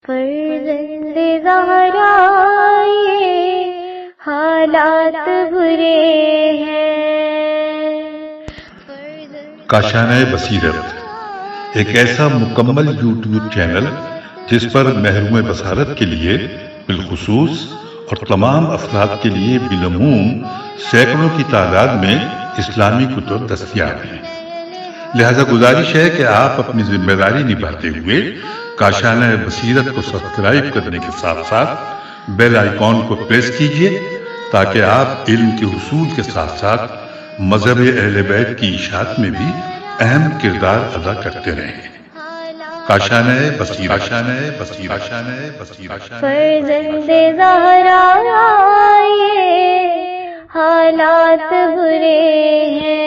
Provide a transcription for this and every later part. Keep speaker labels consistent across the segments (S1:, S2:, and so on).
S1: فرزند زہرا یہ حالات برے ہیں۔
S2: کاشانۂ بصیرت ایک ایسا مکمل یوٹیوب چینل جس پر محروم بصارت کے لیے بالخصوص اور تمام افراد کے لیے بالعموم سینکڑوں کی تعداد میں اسلامی کتب دستیاب ہیں۔ لہذا گزارش ہے کہ آپ اپنی ذمہ داری نبھاتے ہوئے کاشانۂ بصیرت کو سبسکرائب کرنے کے ساتھ ساتھ بیل آئیکن کو پریس کیجیے تاکہ آپ علم کے حصول کے ساتھ ساتھ مذہب اہل بیت کی اشاعت میں بھی اہم کردار ادا کرتے رہیں۔ کاشانۂ بصیرت، کاشانۂ بصیرت، کاشانۂ بصیرت۔
S1: فرزند زہرا یہ حالات برے ہیں۔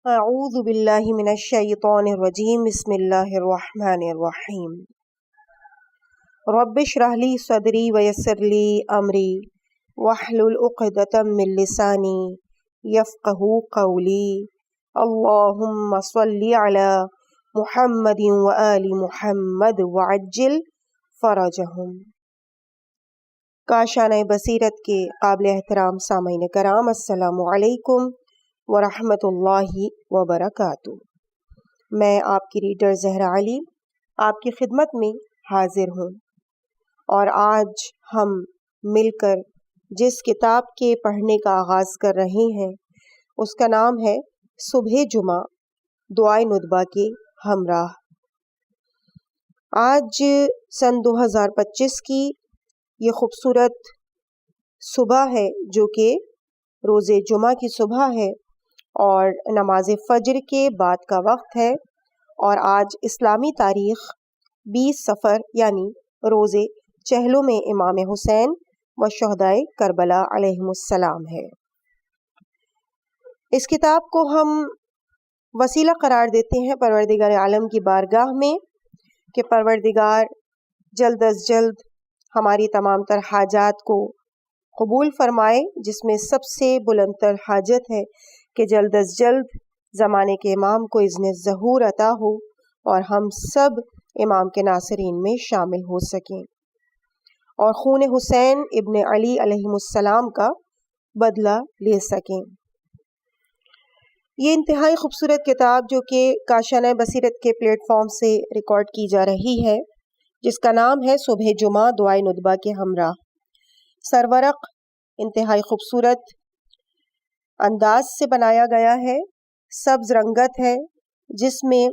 S3: اعوذ باللہ من الشیطان الرجیم، بسم اللہ الرحمن الرحیم۔ رب اشرح لی صدری ویسر لی امری واحلل عقدۃ من لسانی یفقہوا قولی۔ اللہم صلی علی محمد وآل محمد وعجل فرجہم۔ کاشانۂ بصیرت کے قابل احترام سامعین کرام، السلام علیکم ورحمۃ اللہ وبرکاتہ۔ میں آپ کی ریڈر زہرا علی آپ کی خدمت میں حاضر ہوں، اور آج ہم مل کر جس کتاب کے پڑھنے کا آغاز کر رہے ہیں اس کا نام ہے صبح جمعہ دعائے ندبہ کے ہمراہ۔ آج سن 2025 کی یہ خوبصورت صبح ہے جو کہ روز جمعہ کی صبح ہے اور نماز فجر کے بعد کا وقت ہے، اور آج اسلامی تاریخ 20 صفر یعنی روز چہلم امام حسین و شہدائے کربلا علیہم السلام ہے۔ اس کتاب کو ہم وسیلہ قرار دیتے ہیں پروردگار عالم کی بارگاہ میں کہ پروردگار جلد از جلد ہماری تمام تر حاجات کو قبول فرمائے، جس میں سب سے بلند تر حاجت ہے کہ جلد از جلد زمانے کے امام کو اذن ظہور عطا ہو اور ہم سب امام کے ناصرین میں شامل ہو سکیں اور خون حسین ابن علی علیہ السلام کا بدلہ لے سکیں۔ یہ انتہائی خوبصورت کتاب جو کہ کاشانۂ بصیرت کے پلیٹ فارم سے ریکارڈ کی جا رہی ہے، جس کا نام ہے صبح جمعہ دعائے ندبہ کے ہمراہ، سرورق انتہائی خوبصورت انداز سے بنایا گیا ہے، سبز رنگت ہے، جس میں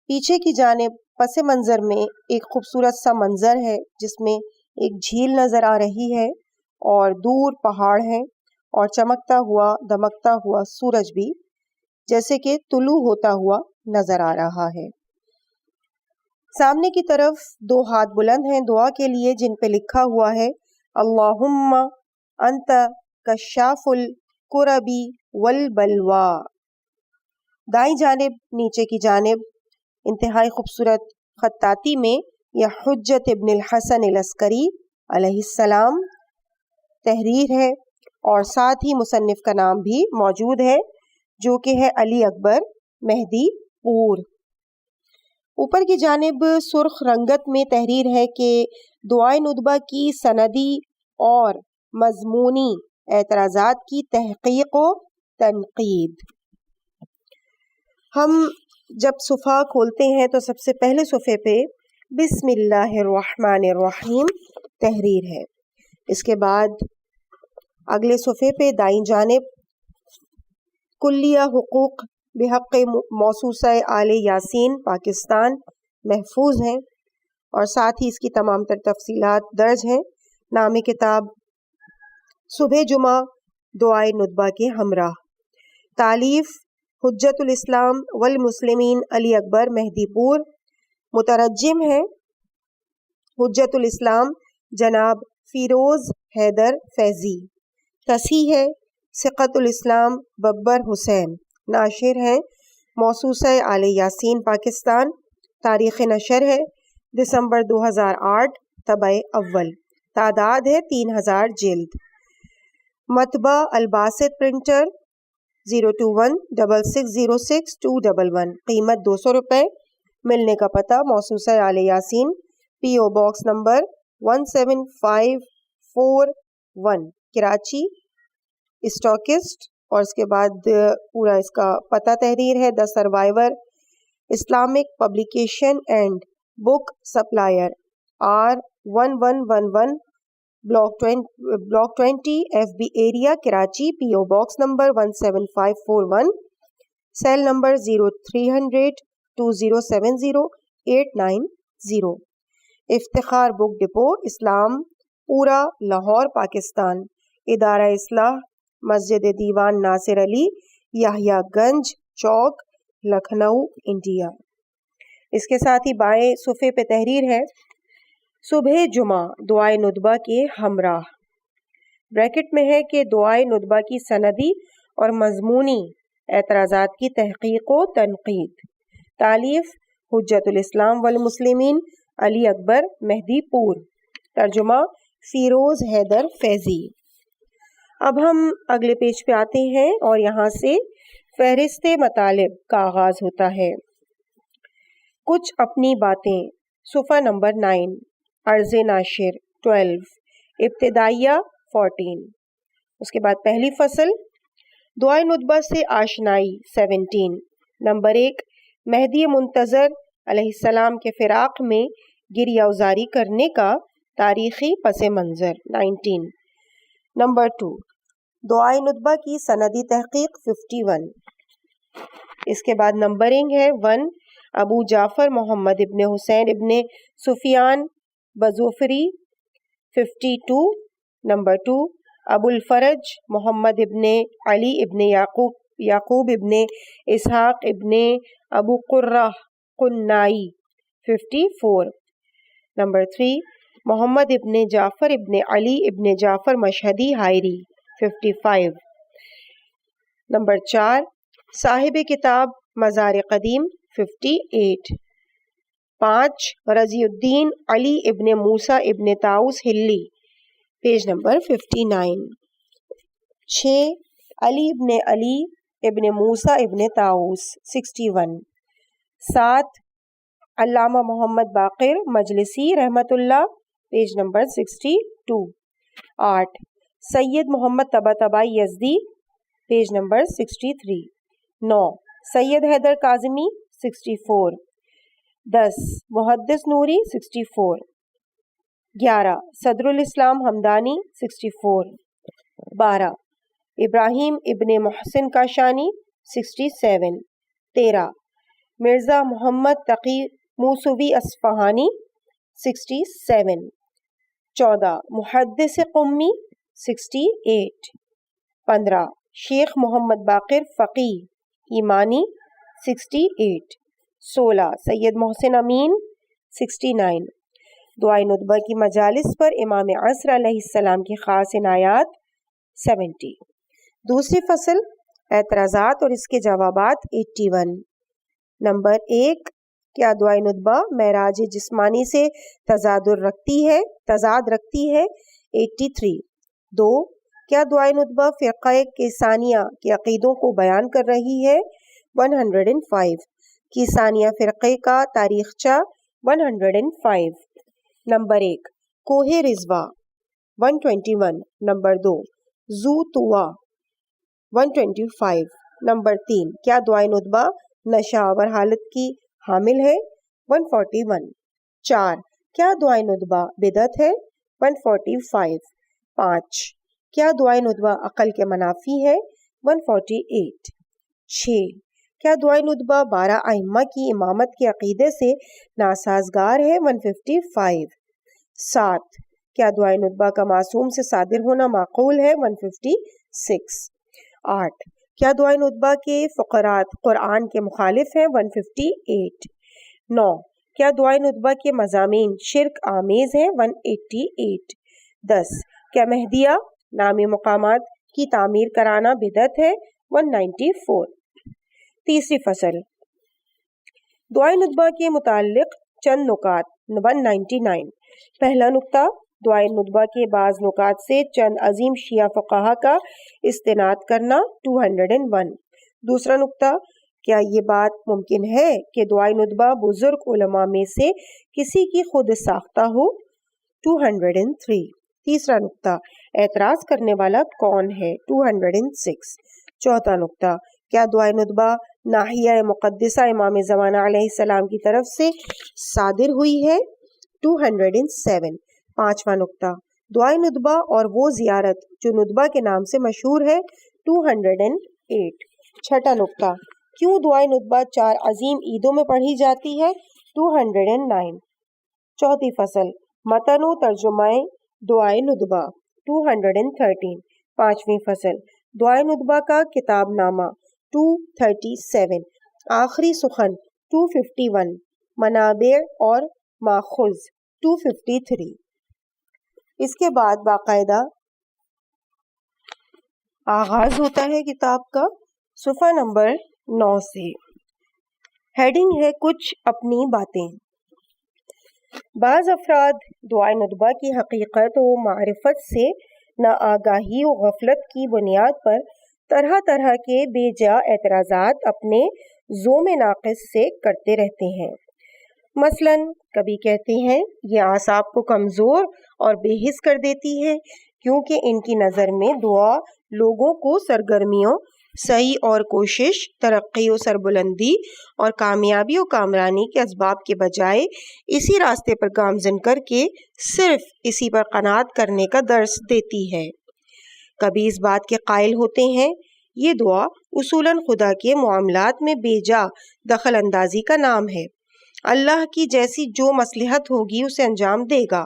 S3: پیچھے کی جانب پس منظر میں ایک خوبصورت سا منظر ہے جس میں ایک جھیل نظر آ رہی ہے اور دور پہاڑ ہیں اور چمکتا ہوا دمکتا ہوا سورج بھی جیسے کہ طلوع ہوتا ہوا نظر آ رہا ہے۔ سامنے کی طرف 2 ہاتھ بلند ہیں دعا کے لیے، جن پہ لکھا ہوا ہے اللہم انت کشاف الکربی والبلوا۔ دائیں جانب نیچے کی جانب انتہائی خوبصورت خطاطی میں یہ حجت ابن الحسن العسکری علیہ السلام تحریر ہے، اور ساتھ ہی مصنف کا نام بھی موجود ہے جو کہ ہے علی اکبر مہدی پور۔ اوپر کی جانب سرخ رنگت میں تحریر ہے کہ دعائے ندبہ کی سندی اور مضمونی اعتراضات کی تحقیق و تنقید۔ ہم جب صفحہ کھولتے ہیں تو سب سے پہلے صفحے پہ بسم اللہ الرحمن الرحیم تحریر ہے، اس کے بعد اگلے صفحے پہ دائیں جانب کلیہ حقوق بحق موسوسہ آل یاسین پاکستان محفوظ ہیں، اور ساتھ ہی اس کی تمام تر تفصیلات درج ہیں۔ نام کتاب صبح جمعہ دعائے ندبہ کے ہمراہ، تالیف حجت الاسلام والمسلمین علی اکبر مہدی پور، مترجم ہے حجت الاسلام جناب فیروز حیدر فیضی، تصحیح ہے ثقت الاسلام ببر حسین، ناشر ہیں موسوسہ آل یاسین پاکستان، تاریخ نشر ہے دسمبر 2008، طبع اول، تعداد ہے 3000 جلد، مطبع الباسط پرنٹر 02166062211، قیمت 200 روپے، ملنے کا پتہ موسوسہ آل یاسین، پی او باکس نمبر 17541 کراچی، اسٹاکسٹ، اور اس کے بعد پورا اس کا پتہ تحریر ہے the survivor Islamic publication and book supplier R1111 block 20 FB area Karachi, P O box number 17541، cell number 03002070 Iftikhar book depot, Islampura, Lahore, Pakistan, ادارہ اصلاح، مسجد دیوان ناصر علی، یحییٰ گنج چوک، لکھنؤ، انڈیا۔ اس کے ساتھ ہی بائیں صفحے پہ تحریر ہے صبح جمعہ دعائے ندبہ کے ہمراہ، بریکٹ میں ہے کہ دعائے ندبہ کی سندی اور مضمونی اعتراضات کی تحقیق و تنقید، تالیف حجت الاسلام والمسلمین علی اکبر مہدی پور، ترجمہ فیروز حیدر فیضی۔ اب ہم اگلے پیج پہ آتے ہیں اور یہاں سے فہرست مطالب کا آغاز ہوتا ہے۔ کچھ اپنی باتیں، صفحہ نمبر 9، عرض ناشر 12، ابتدائیہ 14۔ اس کے بعد پہلی فصل دعائے ندبہ سے آشنائی 17، نمبر 1، مہدی منتظر علیہ السلام کے فراق میں گریہ وزاری کرنے کا تاریخی پس منظر 19، نمبر 2، دعائے ندبہ کی سندی تحقیق 51۔ اس کے بعد نمبرنگ ہے 1، ابو جعفر محمد ابن حسین ابن سفیان بزوفری 52، نمبر 2، ابو الفرج محمد ابن علی ابن یعقوب ابن اسحاق ابن ابو قرہ قنائی 54، نمبر 3، محمد ابن جعفر ابن علی ابن جعفر مشہدی ہائری 55، نمبر 4، صاحب کتاب مزار قدیم 58، 5، رضی الدین علی ابن موسیٰ ابن طاؤس ہلی پیج نمبر 59، 6، علی ابن موسیٰ ابن طاؤس 61، 7، علامہ محمد باقر مجلسی رحمۃ اللہ پیج نمبر 62، 8، سید محمد طباطبائی یزدی پیج نمبر 63، 9، سید حیدر کاظمی 64، 10، محدث نوری 64، 11، صدر الاسلام حمدانی 64، 12، ابراہیم ابن محسن کاشانی 67، 13، مرزا محمد تقی موسوی اصفہانی 67، 14، محدث قمی 68، 15، شیخ محمد باقر فقیہ ایمانی 68، 16، سید محسن امین 69۔ دعائے ندبہ کی مجالس پر امام عصر علیہ السلام کی خاص عنایات 70۔ دوسری فصل اعتراضات اور اس کے جوابات 81، نمبر 1، کیا دعائے ندبہ معراج جسمانی سے تضاد رکھتی ہے 83، 2، کیا دعائے ندبہ فرقہ کیسانیہ کے عقیدوں کو بیان کر رہی ہے 105، کیسانیہ فرقے کا تاریخچہ 105، نمبر 1، کوہ رضوہ 121، نمبر 2، زو طوا 125، نمبر 3، کیا دعائے ندبہ نشہ حالت کی حامل ہے 141، 4، کیا دعائے ندبہ بدعت ہے 145، 5، کیا دعائے ندبہ عقل کے منافی ہے 148، 6، کیا دعائے ندبہ 12 ائمہ کی امامت کے عقیدے سے ناسازگار ہے 155، 7، کیا دعائے ندبہ کا معصوم سے صادر ہونا معقول ہے 156، 8، کیا دعائے ندبہ کے فقرات قرآن کے مخالف ہیں 158، 9، کیا دعائے ندبہ کے مضامین شرک آمیز ہیں 188، 10، کیا مہدیہ نامی مقامات کی تعمیر کرانا بدعت ہے 194۔ تیسری فصل دعائے ندبہ کے متعلق چند نکات 199۔ پہلا نکتہ، دعائے ندبہ کے بعض نکات سے چند عظیم شیعہ فقہا کا استناد کرنا 201۔ دوسرا نکتہ، کیا یہ بات ممکن ہے کہ دعائے ندبہ بزرگ علماء میں سے کسی کی خود ساختہ ہو؟ 203. تیسرا نقطہ، اعتراض کرنے والا کون ہے؟ 206. چوتھا نقطہ، کیا دعائے ندبہ ناحیہ مقدسہ امام زمانہ علیہ السلام کی طرف سے صادر ہوئی ہے؟ 207. پانچواں نقطہ، دعائے ندبہ اور وہ زیارت جو ندبہ کے نام سے مشہور ہے؟ 208. چھٹا نقطہ، کیوں دعائے ندبہ 4 عظیم عیدوں میں پڑھی جاتی ہے؟ 209. چوتھی فصل، متن و ترجمہ دعائے ندبہ 213. پانچویں فصل، دعائے ندبہ کا کتاب نامہ 237. آخری سخن 251. منابع اور ماخذ 253. اس کے بعد باقاعدہ آغاز ہوتا ہے کتاب کا صفحہ نمبر 9 سے۔ ہیڈنگ ہے کچھ اپنی باتیں۔ بعض افراد دعائے ندبہ کی حقیقت و معرفت سے ناآگاہی و غفلت کی بنیاد پر طرح طرح کے بے جا اعتراضات اپنے ذوم ناقص سے کرتے رہتے ہیں۔ مثلاً کبھی کہتے ہیں یہ اعصاب کو کمزور اور بے حس کر دیتی ہے کیونکہ ان کی نظر میں دعا لوگوں کو سرگرمیوں، سعی اور کوشش، ترقی و سربلندی اور کامیابی و کامرانی کے اسباب کے بجائے اسی راستے پر گامزن کر کے صرف اسی پر قناعت کرنے کا درس دیتی ہے۔ کبھی اس بات کے قائل ہوتے ہیں یہ دعا اصولاً خدا کے معاملات میں بے جا دخل اندازی کا نام ہے، اللہ کی جیسی جو مصلحت ہوگی اسے انجام دے گا،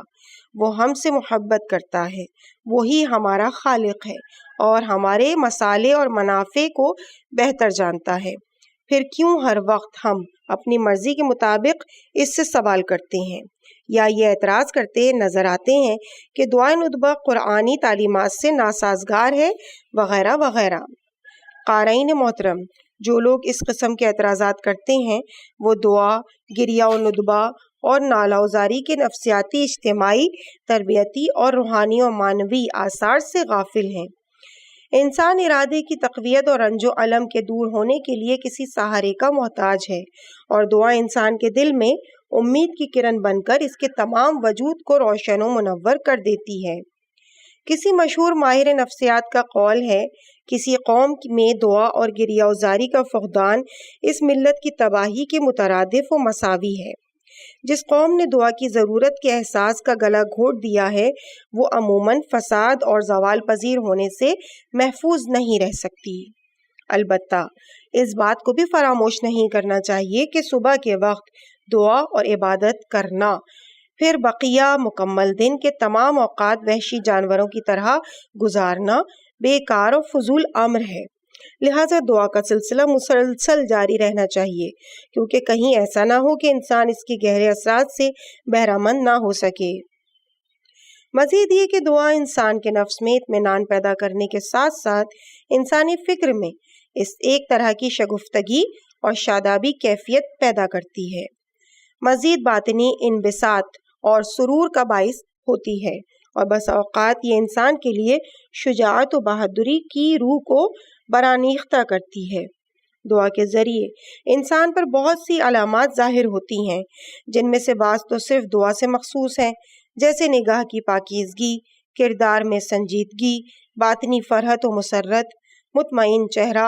S3: وہ ہم سے محبت کرتا ہے، وہی ہمارا خالق ہے اور ہمارے مصالح اور منافع کو بہتر جانتا ہے، پھر کیوں ہر وقت ہم اپنی مرضی کے مطابق اس سے سوال کرتے ہیں یا یہ اعتراض کرتے نظر آتے ہیں کہ دعائے ندبہ قرآنی تعلیمات سے ناسازگار ہے وغیرہ وغیرہ۔ قارئین محترم، جو لوگ اس قسم کے اعتراضات کرتے ہیں وہ دعا، گریہ و ندبہ اور نالہ وزاری کے نفسیاتی، اجتماعی، تربیتی اور روحانی و معنوی آثار سے غافل ہیں۔ انسان ارادے کی تقویت اور رنج و الم کے دور ہونے کے لیے کسی سہارے کا محتاج ہے، اور دعا انسان کے دل میں امید کی کرن بن کر اس کے تمام وجود کو روشن و منور کر دیتی ہے۔ کسی مشہور ماہر نفسیات کا قول ہے کسی قوم میں دعا اور گریہ وزاری کا فقدان اس ملت کی تباہی کے مترادف و مساوی ہے۔ جس قوم نے دعا کی ضرورت کے احساس کا گلا گھونٹ دیا ہے وہ عموماً فساد اور زوال پذیر ہونے سے محفوظ نہیں رہ سکتی۔ البتہ اس بات کو بھی فراموش نہیں کرنا چاہیے کہ صبح کے وقت دعا اور عبادت کرنا، پھر بقیہ مکمل دن کے تمام اوقات وحشی جانوروں کی طرح گزارنا بیکار و فضول امر ہے، لہٰذا دعا کا سلسلہ مسلسل جاری رہنا چاہیے کیونکہ کہیں ایسا نہ ہو کہ انسان اس کے گہرے اثرات سے بہرہ مند نہ ہو سکے۔ مزید یہ کہ دعا انسان کے نفس میں اطمینان پیدا کرنے کے ساتھ ساتھ انسانی فکر میں اس ایک طرح کی شگفتگی اور شادابی کیفیت پیدا کرتی ہے، مزید باطنی انبساط اور سرور کا باعث ہوتی ہے، اور بس اوقات یہ انسان کے لیے شجاعت و بہادری کی روح کو برانگیختہ کرتی ہے۔ دعا کے ذریعے انسان پر بہت سی علامات ظاہر ہوتی ہیں جن میں سے بعض تو صرف دعا سے مخصوص ہیں، جیسے نگاہ کی پاکیزگی، کردار میں سنجیدگی، باطنی فرحت و مسرت، مطمئن چہرہ،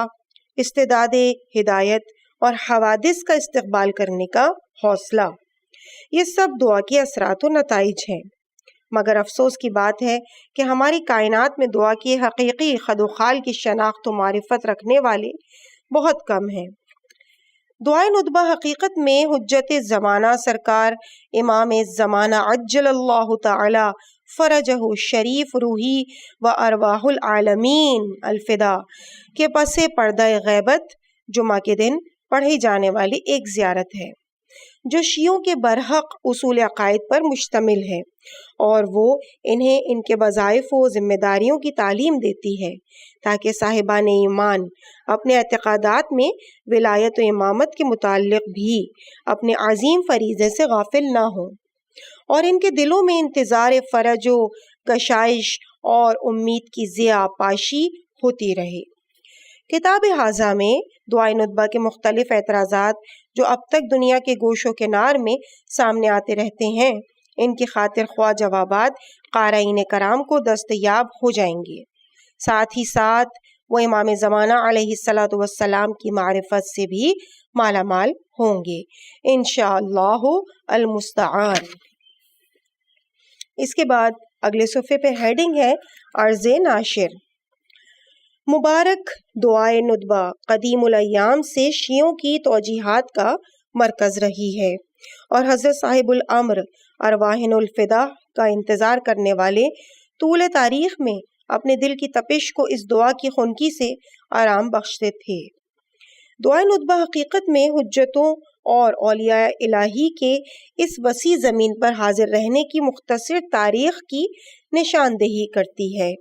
S3: استعداد ہدایت اور حوادث کا استقبال کرنے کا حوصلہ۔ یہ سب دعا کے اثرات و نتائج ہیں، مگر افسوس کی بات ہے کہ ہماری کائنات میں دعا کی حقیقی خد و خال کی شناخت و معرفت رکھنے والے بہت کم ہیں۔ دعائے ندبہ حقیقت میں حجت زمانہ سرکار امام زمانہ عجل اللہ تعالی فرجہ شریف روحی و ارواح العالمین الفدا کے پس پردہ غیبت جمعہ کے دن پڑھی جانے والی ایک زیارت ہے جو شیعوں کے برحق اصول عقائد پر مشتمل ہے، اور وہ انہیں ان کے وظائف و ذمہ داریوں کی تعلیم دیتی ہے تاکہ صاحبان ایمان اپنے اعتقادات میں ولایت و امامت کے متعلق بھی اپنے عظیم فریضے سے غافل نہ ہوں، اور ان کے دلوں میں انتظار فرج و گشائش اور امید کی ضیاء پاشی ہوتی رہے۔ کتاب حاضہ میں دعائے ندبہ کے مختلف اعتراضات جو اب تک دنیا کے گوش و کنار میں سامنے آتے رہتے ہیں، ان کی خاطر خواہ جوابات قارئین کرام کو دستیاب ہو جائیں گے، ساتھ ہی ساتھ وہ امام زمانہ علیہ الصلاۃ والسلام کی معرفت سے بھی مالا مال ہوں گے انشاءاللہ المستعان۔ اس کے بعد اگلے صفحے پہ ہیڈنگ ہے عرض ناشر۔ مبارک دعائے ندبہ قدیم الایام سے شیعوں کی توجیہات کا مرکز رہی ہے، اور حضرت صاحب الامر ارواحن الفدا کا انتظار کرنے والے طول تاریخ میں اپنے دل کی تپش کو اس دعا کی خنکی سے آرام بخشتے تھے۔ دعائے ندبہ حقیقت میں حجتوں اور اولیاء الہی کے اس وسیع زمین پر حاضر رہنے کی مختصر تاریخ کی نشاندہی کرتی ہے،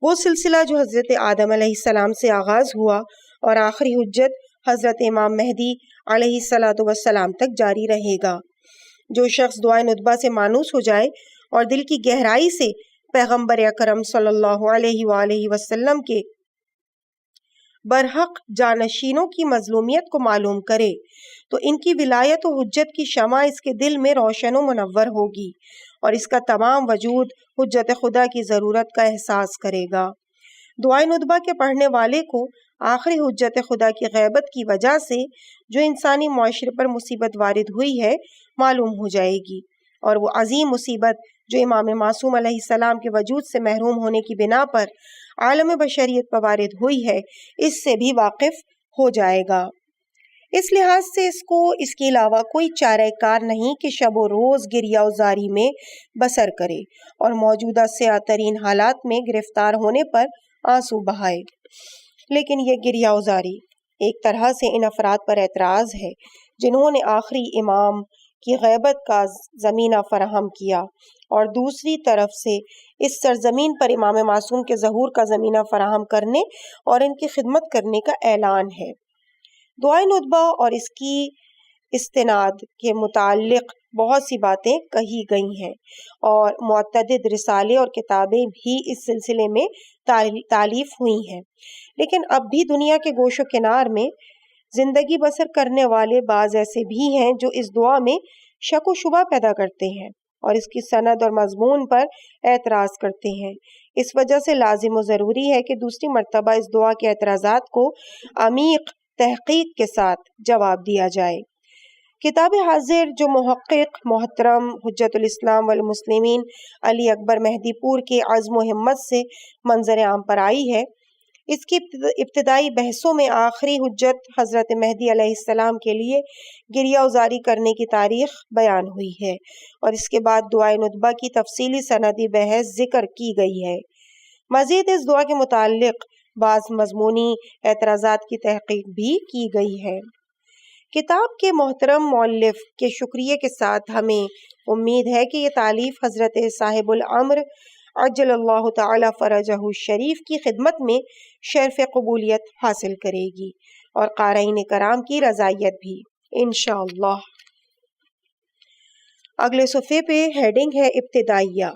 S3: وہ سلسلہ جو حضرت آدم علیہ السلام سے آغاز ہوا اور آخری حجت حضرت امام مہدی علیہ الصلاۃ والسلام تک جاری رہے گا۔ جو شخص دعائے ندبہ سے مانوس ہو جائے اور دل کی گہرائی سے پیغمبر اکرم صلی اللہ علیہ وآلہ وسلم کے برحق جانشینوں کی مظلومیت کو معلوم کرے تو ان کی ولایت و حجت کی شمع اس کے دل میں روشن و منور ہوگی، اور اس کا تمام وجود حجت خدا کی ضرورت کا احساس کرے گا۔ دعائے ندبہ کے پڑھنے والے کو آخری حجت خدا کی غیبت کی وجہ سے جو انسانی معاشرے پر مصیبت وارد ہوئی ہے معلوم ہو جائے گی، اور وہ عظیم مصیبت جو امام معصوم علیہ السلام کے وجود سے محروم ہونے کی بنا پر عالم بشریت پر وارد ہوئی ہے، اس سے بھی واقف ہو جائے گا۔ اس لحاظ سے اس کو اس کے علاوہ کوئی چارہ کار نہیں کہ شب و روز گریہ و زاری میں بسر کرے اور موجودہ سیاہ ترین حالات میں گرفتار ہونے پر آنسو بہائے۔ لیکن یہ گریہ و زاری ایک طرح سے ان افراد پر اعتراض ہے جنہوں نے آخری امام کی غیبت کا زمینہ فراہم کیا، اور دوسری طرف سے اس سرزمین پر امام معصوم کے ظہور کا زمینہ فراہم کرنے اور ان کی خدمت کرنے کا اعلان ہے۔ دعائے ندبہ اور اس کی استناد کے متعلق بہت سی باتیں کہی گئی ہیں، اور متعدد رسالے اور کتابیں بھی اس سلسلے میں تالیف ہوئی ہیں، لیکن اب بھی دنیا کے گوش و کنار میں زندگی بسر کرنے والے بعض ایسے بھی ہیں جو اس دعا میں شک و شبہ پیدا کرتے ہیں اور اس کی سند اور مضمون پر اعتراض کرتے ہیں۔ اس وجہ سے لازم و ضروری ہے کہ دوسری مرتبہ اس دعا کے اعتراضات کو عمیق تحقیق کے ساتھ جواب دیا جائے۔ کتاب حاضر جو محقق محترم حجت الاسلام والمسلمین علی اکبر مہدی پور کے عزم و ہمت سے منظر عام پر آئی ہے، اس کی ابتدائی بحثوں میں آخری حجت حضرت مہدی علیہ السلام کے لیے گریہ و زاری کرنے کی تاریخ بیان ہوئی ہے، اور اس کے بعد دعائے ندبہ کی تفصیلی سندی بحث ذکر کی گئی ہے۔ مزید اس دعا کے متعلق بعض مضمونی اعتراضات کی تحقیق بھی کی گئی ہے۔ کتاب کے محترم مؤلف کے شکریہ کے ساتھ ہمیں امید ہے کہ یہ تالیف حضرت صاحب الامر عجل اللہ تعالی فرجہ الشریف کی خدمت میں شرف قبولیت حاصل کرے گی، اور قارئین کرام کی رضایت بھی انشاءاللہ۔ اگلے صفحے پہ ہیڈنگ ہے ابتدائیہ۔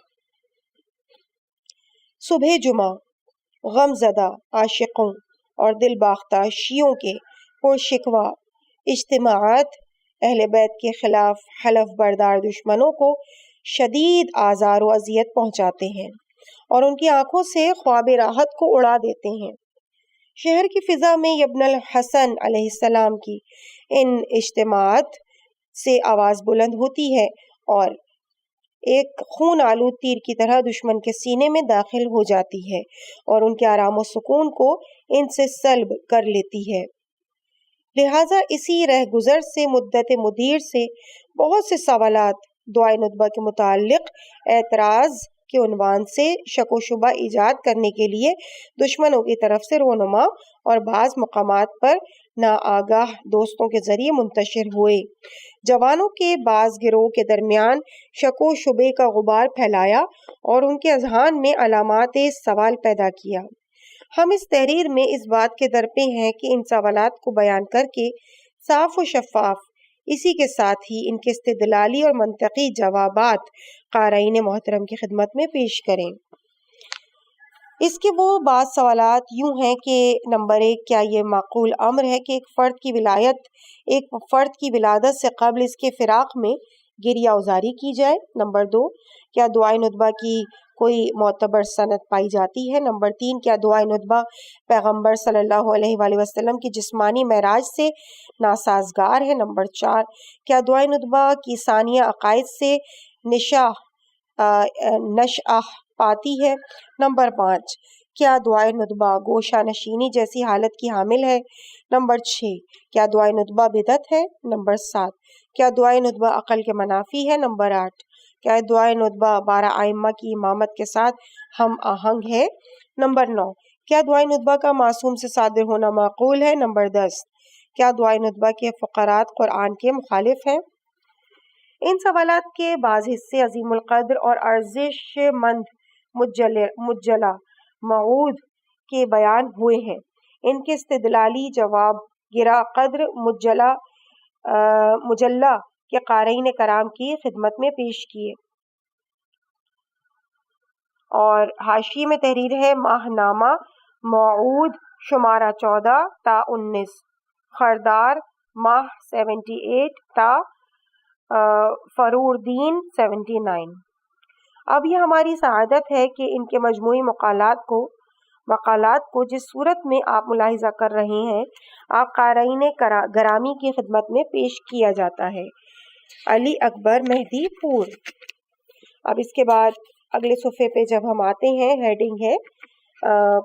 S3: صبح جمعہ غم زدہ عاشقوں اور دل باختہ شیعوں کے پرشکوہ اجتماعات اہل بیت کے خلاف حلف بردار دشمنوں کو شدید آزار و اذیت پہنچاتے ہیں اور ان کی آنکھوں سے خواب راحت کو اڑا دیتے ہیں۔ شہر کی فضا میں ابن الحسن علیہ السلام کی ان اجتماعات سے آواز بلند ہوتی ہے اور ایک خون آلود تیر کی طرح دشمن کے سینے میں داخل ہو جاتی ہے اور ان کے آرام و سکون کو ان سے سلب کر لیتی ہے۔ لہٰذا اسی رہ گزر سے مدت مدیر سے بہت سے سوالات دعائے ندبہ کے متعلق اعتراض کے عنوان سے شک و شبہ ایجاد کرنے کے لیے دشمنوں کی طرف سے رونما اور بعض مقامات پر ناآگاہ دوستوں کے ذریعے منتشر ہوئے۔ جوانوں کے بعض گروہ کے درمیان شک و شبے کا غبار پھیلایا اور ان کے اذہان میں علامات سوال پیدا کیا۔ ہم اس تحریر میں اس بات کے درپے ہیں کہ ان سوالات کو بیان کر کے صاف و شفاف، اسی کے ساتھ ہی ان کے استدلالی اور منطقی جوابات قارئین محترم کی خدمت میں پیش کریں۔ اس کے وہ بعض سوالات یوں ہیں کہ نمبر 1، کیا یہ معقول امر ہے کہ ایک فرد کی ولادت سے قبل اس کے فراق میں گریہ ازاری کی جائے؟ نمبر 2، کیا دعائے ندبہ کی کوئی معتبر سند پائی جاتی ہے؟ نمبر 3، کیا دعائے ندبہ پیغمبر صلی اللہ علیہ وآلہ وسلم کی جسمانی معراج سے ناسازگار ہے؟ نمبر 4، کیا دعائے ندبہ کی ثانیہ عقائد سے نشأہ پاتی ہے؟ نمبر 5، کیا دعائے ندبہ گوشہ نشینی جیسی حالت کی حامل ہے؟ نمبر 6، کیا دعائے ندبہ بدعت ہے؟ نمبر 7، کیا دعائے ندبہ عقل کے منافی ہے؟ نمبر 8، کیا دعائے ندبہ 12 ائمہ کی امامت کے ساتھ ہم آہنگ ہے؟ نمبر 9، کیا دعائے ندبہ کا معصوم سے صادر ہونا معقول ہے؟ نمبر 10، کیا دعائے ندبہ کے فقرات قرآن کے مخالف ہیں؟ ان سوالات کے بعض حصے عظیم القدر اور ارزش مند مجلہ موعود کے بیان ہوئے ہیں۔ ان کے استدلالی جواب گراں قدر مجلہ کے قارئین کرام کی خدمت میں پیش کیے، اور حاشیے میں تحریر ہے ماہنامہ موعود شمارہ 14 تا 19 خرداد ماہ 78 تا فروردین 79۔ اب یہ ہماری سعادت ہے کہ ان کے مجموعی مقالات کو جس صورت میں آپ ملاحظہ کر رہے ہیں آپ قارئین گرامی کی خدمت میں پیش کیا جاتا ہے۔ علی اکبر مہدی پور۔ اب اس کے بعد اگلے صفحے پہ جب ہم آتے ہیں، ہیڈنگ ہے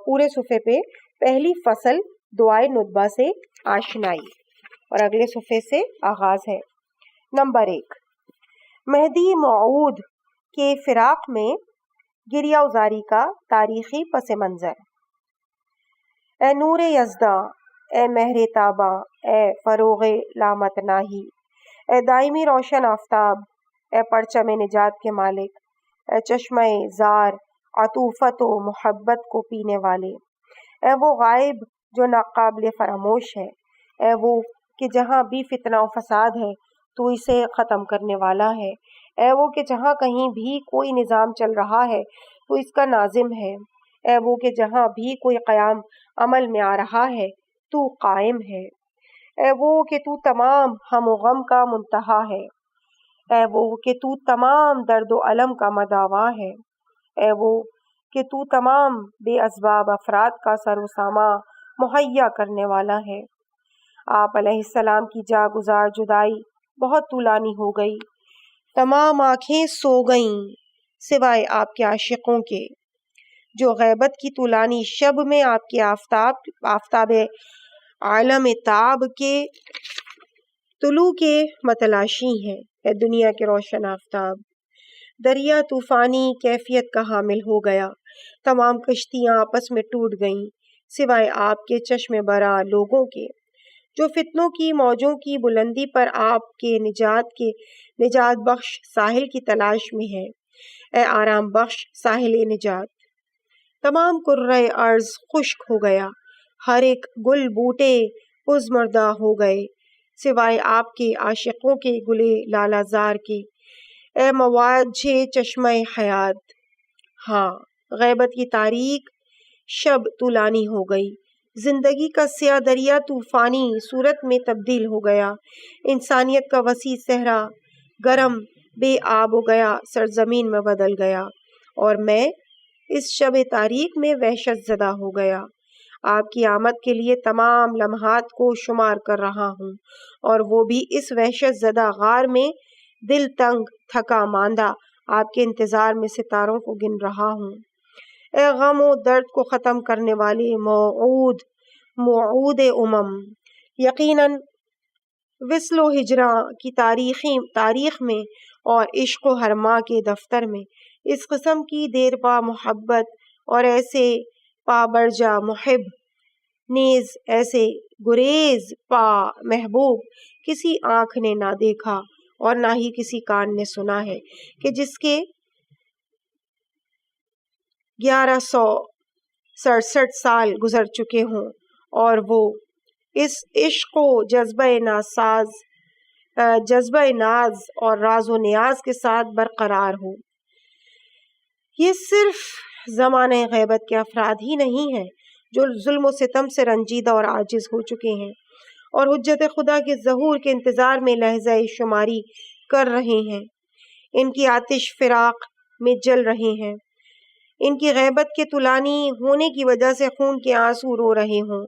S3: پورے صفحے پہ پہلی فصل دعائے ندبہ سے آشنائی، اور اگلے صفحے سے آغاز ہے۔ نمبر 1، مہدی موعود کے فراق میں گریہ ازاری کا تاریخی پس منظر۔ اے نور یزداں، اے مہر تاباں، اے فروغ لامتناہی، اے دائمی روشن آفتاب، اے پرچم نجات کے مالک، اے چشمہ زار عطوفت و محبت کو پینے والے، اے وہ غائب جو ناقابل فراموش ہے، اے وہ کہ جہاں بھی فتنہ و فساد ہے تو اسے ختم کرنے والا ہے، اے وہ کہ جہاں کہیں بھی کوئی نظام چل رہا ہے تو اس کا ناظم ہے، اے وہ کہ جہاں بھی کوئی قیام عمل میں آ رہا ہے تو قائم ہے، اے وہ کہ تو تمام ہم و غم کا منتہا ہے، اے وہ کہ تو تمام درد و الم کا مداوا ہے، اے وہ کہ تو تمام بے اسباب افراد کا سر و ساماں مہیا کرنے والا ہے۔ آپ علیہ السلام کی جاگزار جدائی بہت طولانی ہو گئی، تمام آنکھیں سو گئیں سوائے آپ کے عاشقوں کے، جو غیبت کی طولانی شب میں آپ کے آفتاب عالم تاب کے طلوع کے متلاشی ہیں۔ اے دنیا کے روشن آفتاب، دریا طوفانی کیفیت کا حامل ہو گیا، تمام کشتیاں آپس میں ٹوٹ گئیں سوائے آپ کے چشم برا لوگوں کے، جو فتنوں کی موجوں کی بلندی پر آپ کے نجات بخش ساحل کی تلاش میں ہے۔ اے آرام بخش ساحل نجات، تمام کرۂ ارض خشک ہو گیا، ہر ایک گل بوٹے پزمردہ ہو گئے سوائے آپ کے عاشقوں کے گلے لالہ زار کے۔ اے مواجہ چشمہ حیات، ہاں غیبت کی تاریک شب طولانی ہو گئی، زندگی کا سیاہ دریا طوفانی صورت میں تبدیل ہو گیا، انسانیت کا وسیع صحرا گرم بے آب ہو گیا، سرزمین میں بدل گیا، اور میں اس شب تاریک میں وحشت زدہ ہو گیا۔ آپ کی آمد کے لیے تمام لمحات کو شمار کر رہا ہوں، اور وہ بھی اس وحشت زدہ غار میں دل تنگ تھکا ماندہ آپ کے انتظار میں ستاروں کو گن رہا ہوں۔ اے غم و درد کو ختم کرنے والے موعود یقیناً وصل و ہجراں کی تاریخ میں اور عشق و حرما کے دفتر میں اس قسم کی دیر پا محبت اور ایسے پا برجا محب نیز ایسے گریز پا محبوب کسی آنکھ نے نہ دیکھا اور نہ ہی کسی کان نے سنا ہے کہ جس کے 1167 سال گزر چکے ہوں اور وہ اس عشق و جذبہ ناز اور راز و نیاز کے ساتھ برقرار ہو۔ یہ صرف زمانہ غیبت کے افراد ہی نہیں ہیں جو ظلم و ستم سے رنجیدہ اور عاجز ہو چکے ہیں اور حجت خدا کے ظہور کے انتظار میں لحظہ شماری کر رہے ہیں۔ ان کی آتش فراق میں جل رہے ہیں، ان کی غیبت کے طولانی ہونے کی وجہ سے خون کے آنسو رو رہے ہوں،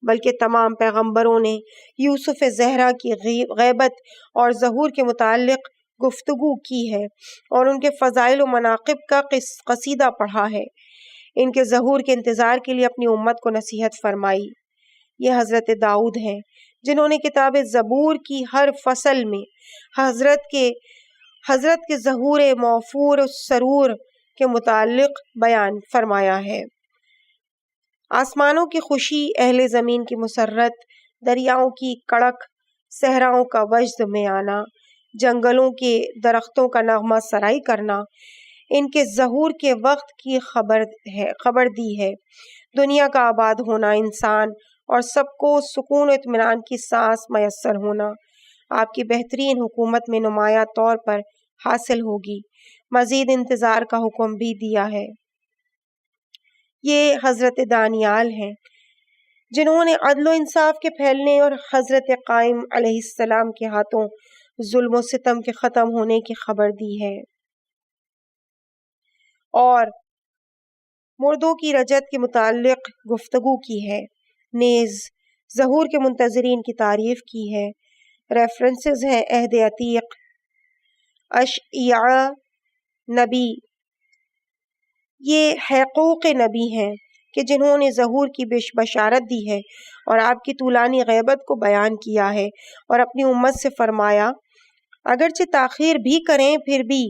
S3: بلکہ تمام پیغمبروں نے یوسف زہرا کی غیبت اور ظہور کے متعلق گفتگو کی ہے اور ان کے فضائل و مناقب کا قصیدہ پڑھا ہے۔ ان کے ظہور کے انتظار کے لیے اپنی امت کو نصیحت فرمائی۔ یہ حضرت داؤد ہیں جنہوں نے کتاب زبور کی ہر فصل میں حضرت کے ظہور موفور سرور کے متعلق بیان فرمایا ہے۔ آسمانوں کی خوشی، اہل زمین کی مسرت، دریاؤں کی کڑک، صحراؤں کا وجد میں آنا، جنگلوں کے درختوں کا نغمہ سرائی کرنا، ان کے ظہور کے وقت کی خبر دی ہے۔ دنیا کا آباد ہونا، انسان اور سب کو سکون و اطمینان کی سانس میسر ہونا آپ کی بہترین حکومت میں نمایاں طور پر حاصل ہوگی۔ مزید انتظار کا حکم بھی دیا ہے۔ یہ حضرت دانیال ہیں جنہوں نے عدل و انصاف کے پھیلنے اور حضرت قائم علیہ السلام کے ہاتھوں ظلم و ستم کے ختم ہونے کی خبر دی ہے اور مردوں کی رجعت کے متعلق گفتگو کی ہے، نیز ظہور کے منتظرین کی تعریف کی ہے۔ ریفرنسز ہیں عہد عتیق، اشعیاء نبی، یہ حقوق نبی ہیں کہ جنہوں نے ظہور کی بشارت دی ہے اور آپ کی طولانی غیبت کو بیان کیا ہے اور اپنی امت سے فرمایا اگرچہ تاخیر بھی کریں پھر بھی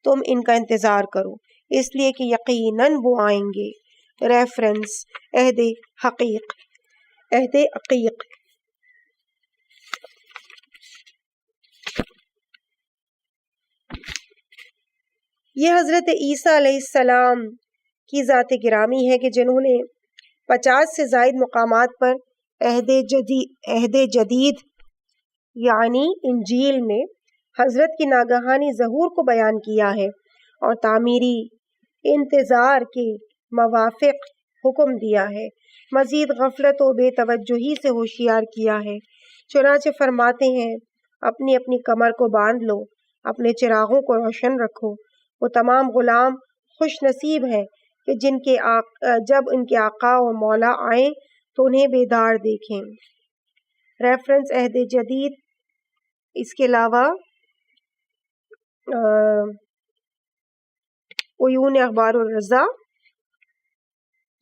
S3: تم ان کا انتظار کرو، اس لیے کہ یقیناً وہ آئیں گے۔ ریفرنس عہد عقیق۔ یہ حضرت عیسیٰ علیہ السلام کی ذات گرامی ہے کہ جنہوں نے 50 سے زائد مقامات پر عہد جدید یعنی انجیل میں حضرت کی ناگہانی ظہور کو بیان کیا ہے اور تعمیری انتظار کے موافق حکم دیا ہے، مزید غفلت و بے توجہی سے ہوشیار کیا ہے۔ چنانچہ فرماتے ہیں اپنی اپنی کمر کو باندھ لو، اپنے چراغوں کو روشن رکھو، وہ تمام غلام خوش نصیب ہیں کہ جب ان کے آقا و مولا آئیں تو انہیں بیدار دیکھیں۔ ریفرنس عہد جدید۔ اس کے علاوہ عیون اخبار الرضا،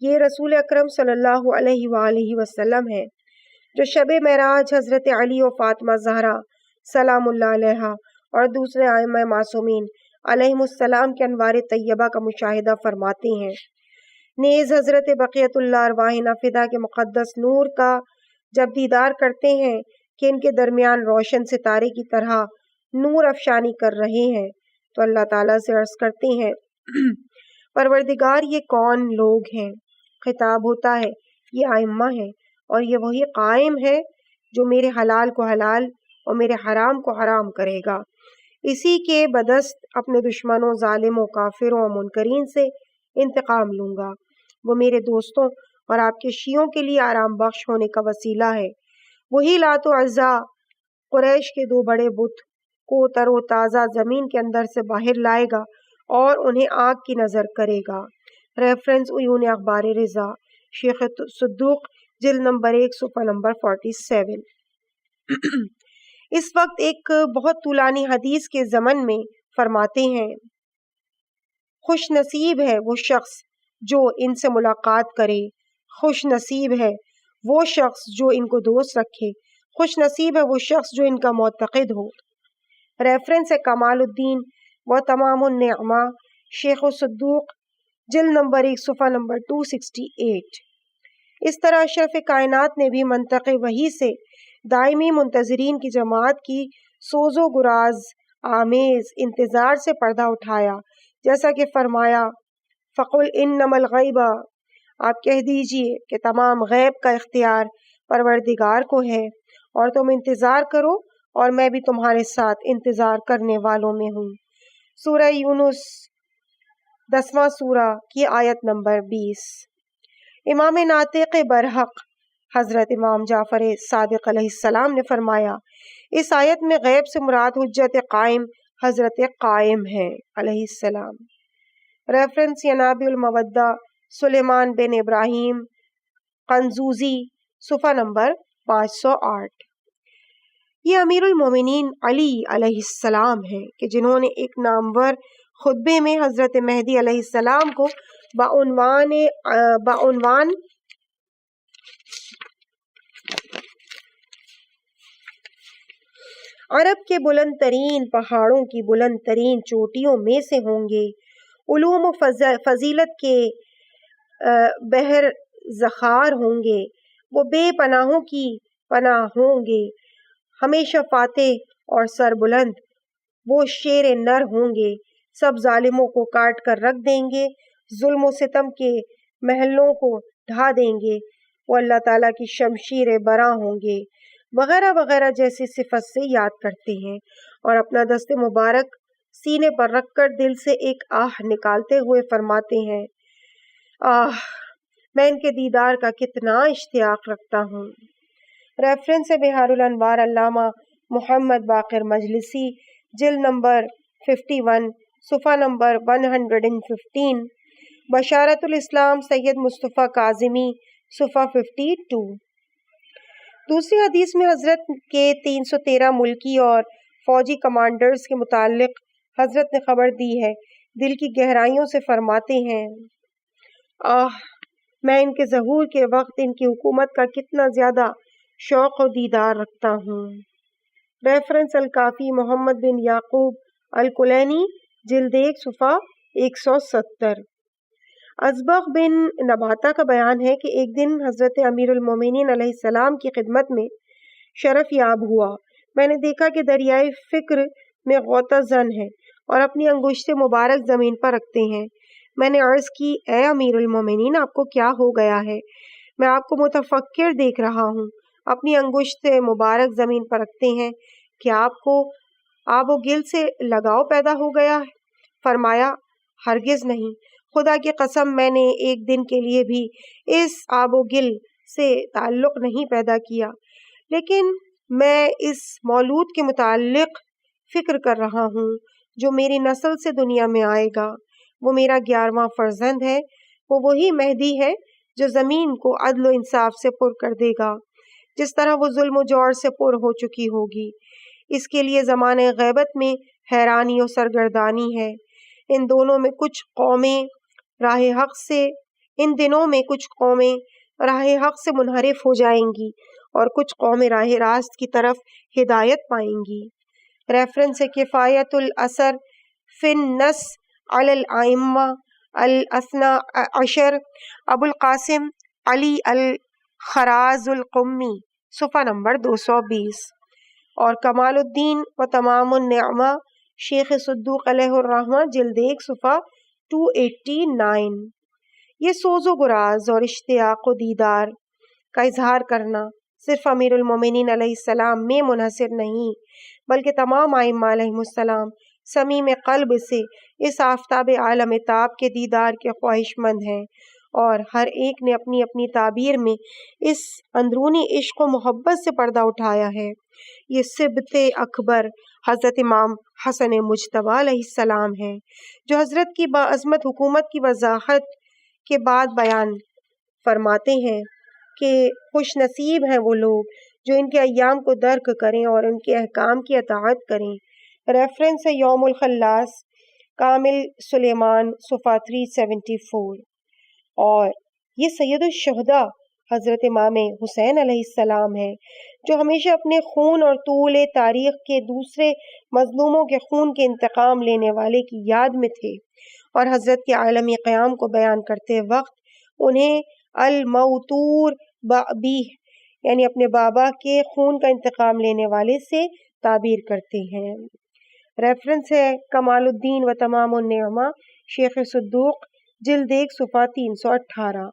S3: یہ رسول اکرم صلی اللہ علیہ وآلہ وسلم ہے جو شب معراج حضرت علی و فاطمہ زہرا سلام اللہ علیہا اور دوسرے ائمہ معصومین علیہم السلام کے انوار طیبہ کا مشاہدہ فرماتے ہیں۔ نیز حضرت بقیت اللہ ارواح نافدہ کے مقدس نور کا جب دیدار کرتے ہیں کہ ان کے درمیان روشن ستارے کی طرح نور افشانی کر رہے ہیں تو اللہ تعالیٰ سے عرض کرتے ہیں پروردگار یہ کون لوگ ہیں؟ خطاب ہوتا ہے یہ ائمہ ہیں اور یہ وہی قائم ہے جو میرے حلال کو حلال اور میرے حرام کو حرام کرے گا، اسی کے بدست اپنے دشمنوں، ظالموں، کافروں اور منکرین سے انتقام لوں گا۔ وہ میرے دوستوں اور آپ کے شیعوں کے لیے آرام بخش ہونے کا وسیلہ ہے۔ وہی لات و عزا قریش کے 2 بڑے بت کو تر و تازہ زمین کے اندر سے باہر لائے گا اور انہیں آگ کی نظر کرے گا۔ ریفرنس عیون اخبار رضا، شیخ صدوق، جلد نمبر 1 صفحہ نمبر 47۔ اس وقت ایک بہت طولانی حدیث کے ضمن میں فرماتے ہیں خوش نصیب ہے وہ شخص جو ان سے ملاقات کرے، خوش نصیب ہے وہ شخص جو ان کو دوست رکھے، خوش نصیب ہے وہ شخص جو ان کا معتقد ہو۔ ریفرنس ہے کمال الدین و تمام النعمہ، شیخ صدوق، جلد نمبر 1 صفحہ نمبر 268۔ اس طرح اشرف کائنات نے بھی منطق وحی سے دائمی منتظرین کی جماعت کی سوز و گراز آمیز انتظار سے پردہ اٹھایا، جیسا کہ فرمایا فَقُلْ إِنَّمَا الْغَيْبَ، آپ کہہ دیجئے کہ تمام غیب کا اختیار پروردگار کو ہے، اور تم انتظار کرو اور میں بھی تمہارے ساتھ انتظار کرنے والوں میں ہوں۔ سورہ یونس 10واں سورہ کی آیت نمبر 20۔ امام ناطق برحق حضرت امام جعفر صادق علیہ السلام نے فرمایا، اس آیت میں غیب سے مراد حجت قائم حضرت قائم ہے علیہ السلام۔ ریفرنس ینابع المودہ سلیمان بن ابراہیم قنزوزی، صفحہ نمبر 508۔ یہ امیر المومنین علی علیہ السلام ہیں کہ جنہوں نے ایک نامور خطبے میں حضرت مہدی علیہ السلام کو بعنوان عرب کے بلند ترین پہاڑوں کی بلند ترین چوٹیوں میں سے ہوں گے، علوم و فضیلت کے بحر ذخار ہوں گے، وہ بے پناہوں کی پناہ ہوں گے، ہمیشہ فاتح اور سربلند وہ شیر نر ہوں گے، سب ظالموں کو کاٹ کر رکھ دیں گے، ظلم و ستم کے محلوں کو ڈھا دیں گے، وہ اللہ تعالیٰ کی شمشیر براں ہوں گے، وغیرہ وغیرہ جیسی صفت سے یاد کرتے ہیں اور اپنا دست مبارک سینے پر رکھ کر دل سے ایک آہ نکالتے ہوئے فرماتے ہیں، آہ میں ان کے دیدار کا کتنا اشتیاق رکھتا ہوں۔ ریفرنس بہار الانوار علامہ محمد باقر مجلسی، جلد نمبر 51، صفحہ نمبر 115، بشارت الاسلام سید مصطفیٰ کاظمی، صفحہ 52۔ دوسری حدیث میں حضرت کے 313 ملکی اور فوجی کمانڈرز کے متعلق حضرت نے خبر دی ہے، دل کی گہرائیوں سے فرماتے ہیں، آہ میں ان کے ظہور کے وقت ان کی حکومت کا کتنا زیادہ شوق و دیدار رکھتا ہوں۔ ریفرنس الکافی محمد بن یعقوب الکلینی، جلد 1، صفحہ 170۔ ازبغ بن نباتہ کا بیان ہے کہ ایک دن حضرت امیر المومنین علیہ السلام کی خدمت میں شرف یاب ہوا، میں نے دیکھا کہ دریائے فکر میں غوطہ زن ہے اور اپنی انگشت مبارک زمین پر رکھتے ہیں۔ میں نے عرض کی، اے امیر المومنین آپ کو کیا ہو گیا ہے؟ میں آپ کو متفکر دیکھ رہا ہوں، اپنی انگشت مبارک زمین پر رکھتے ہیں، کیا آپ کو آب و گل سے لگاؤ پیدا ہو گیا ہے؟ فرمایا، ہرگز نہیں، خدا کی قسم میں نے ایک دن کے لیے بھی اس آب و گل سے تعلق نہیں پیدا کیا، لیکن میں اس مولود کے متعلق فکر کر رہا ہوں جو میری نسل سے دنیا میں آئے گا، وہ میرا 11واں فرزند ہے، وہ وہی مہدی ہے جو زمین کو عدل و انصاف سے پر کر دے گا جس طرح وہ ظلم و جور سے پر ہو چکی ہوگی۔ اس کے لیے زمانۂ غیبت میں حیرانی و سرگردانی ہے، ان دنوں میں کچھ قومیں راہ حق سے منحرف ہو جائیں گی اور کچھ قومیں راہ راست کی طرف ہدایت پائیں گی۔ ریفرنس کفایت الاثر فی النص علی الائمہ الاثنا عشر، ابو القاسم علی الخراز القمی، صفحہ نمبر 220، اور کمال الدین و تمام النعمہ شیخ صدوق علیہ الرحمہ، جلد 1، صفحہ 289۔ یہ سوز و گراز اور اشتیاق و دیدار کا اظہار کرنا صرف امیر المومنین علیہ السلام میں منحصر نہیں بلکہ تمام ائمہ علیہم السلام صمیم قلب سے اس آفتاب عالم تاب کے دیدار کے خواہش مند ہیں، اور ہر ایک نے اپنی اپنی تعبیر میں اس اندرونی عشق و محبت سے پردہ اٹھایا ہے۔ یہ سبت اکبر حضرت امام حسن مجتبیٰ علیہ السلام ہیں جو حضرت کی باعظمت حکومت کی وضاحت کے بعد بیان فرماتے ہیں کہ خوش نصیب ہیں وہ لوگ جو ان کے ایام کو درک کریں اور ان کے احکام کی اطاعت کریں۔ ریفرنس یوم الخلاص کامل سلیمان، صفحہ 374۔ اور یہ سید الشہداء حضرت امام حسین علیہ السلام ہے جو ہمیشہ اپنے خون اور طول تاریخ کے دوسرے مظلوموں کے خون کے انتقام لینے والے کی یاد میں تھے، اور حضرت کے عالمی قیام کو بیان کرتے وقت انہیں الموتور بابیہ یعنی اپنے بابا کے خون کا انتقام لینے والے سے تعبیر کرتے ہیں۔ ریفرنس ہے کمال الدین و تمام النعمہ شیخ صدوق، جلد 1، صفحہ 318۔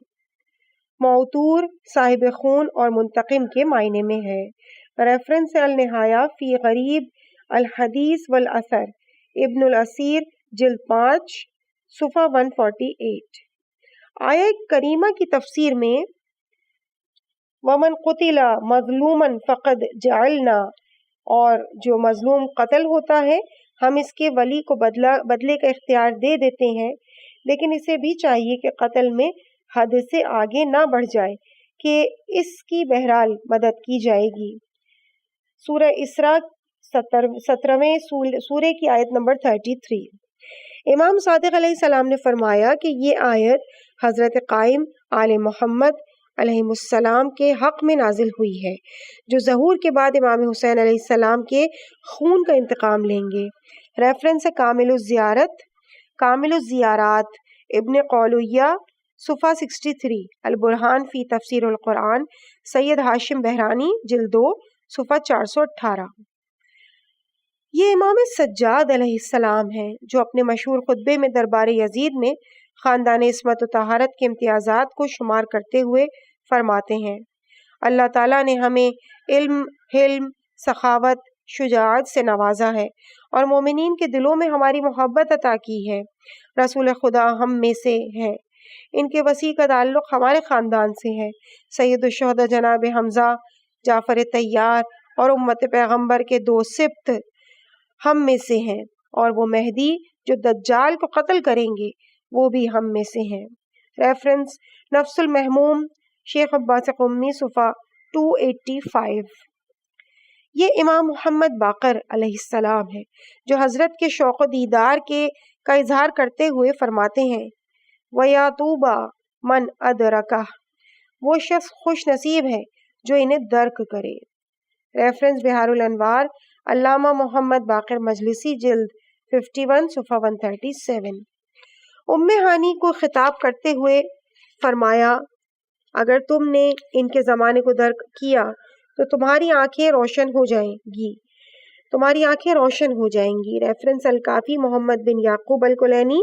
S3: موتور صاحب خون اور منتقم کے معنی میں ہے۔ ریفرنس النہایہ فی غریب الحدیث والاثر ابن الاسیر، جلد 5، صفحہ 148۔ آیہ کریمہ کی تفسیر میں وَمَنْ قُتِلَ مَظْلُومًا فَقَدْ جَعَلْنَا، اور جو مظلوم قتل ہوتا ہے ہم اس کے ولی کو بدلے کا اختیار دے دیتے ہیں، لیکن اسے بھی چاہیے کہ قتل میں حد سے آگے نہ بڑھ جائے کہ اس کی بہرحال مدد کی جائے گی۔ سورہ اسراء 17ویں سورہ کی آیت نمبر 33۔ امام صادق علیہ السلام نے فرمایا کہ یہ آیت حضرت قائم آل محمد علیہ السلام کے حق میں نازل ہوئی ہے، جو ظہور کے بعد امام حسین علیہ السلام کے خون کا انتقام لیں گے۔ ریفرنس ہے کامل الزیارات ابن قولویہ صفحہ 63، البرہان فی تفسیر القرآن سید ہاشم بہرانی جلد 2 صفحہ 418۔ یہ امام سجاد علیہ السلام ہیں جو اپنے مشہور خطبے میں دربار یزید میں خاندان عصمت و طہارت کے امتیازات کو شمار کرتے ہوئے فرماتے ہیں، اللہ تعالیٰ نے ہمیں علم، حلم، سخاوت، شجاعت سے نوازا ہے اور مومنین کے دلوں میں ہماری محبت عطا کی ہے۔ رسول خدا ہم میں سے ہیں، ان کے وسیع کا تعلق ہمارے خاندان سے ہے۔ سید الشہداء جناب حمزہ، جعفر طیار اور امت پیغمبر کے 2 سبط ہم میں سے ہیں، اور وہ مہدی جو دجال کو قتل کریں گے وہ بھی ہم میں سے ہیں۔ ریفرنس نفس المحموم شیخ عباس قمی صفحہ 285۔ یہ امام محمد باقر علیہ السلام ہے جو حضرت کے شوق و دیدار کا اظہار کرتے ہوئے فرماتے ہیں، وَيَا طُوبَى مَنْ أَدْرَكَهُ، وہ شخص خوش نصیب ہے جو انہیں درک کرے۔ ریفرنس بہار الانوار علامہ محمد باقر مجلسی جلد 51 صفحہ 137۔ ام ہانی کو خطاب کرتے ہوئے فرمایا، اگر تم نے ان کے زمانے کو درک کیا تو تمہاری آنکھیں روشن ہو جائیں گی۔ ریفرنس الکافی محمد بن یعقوب الکلینی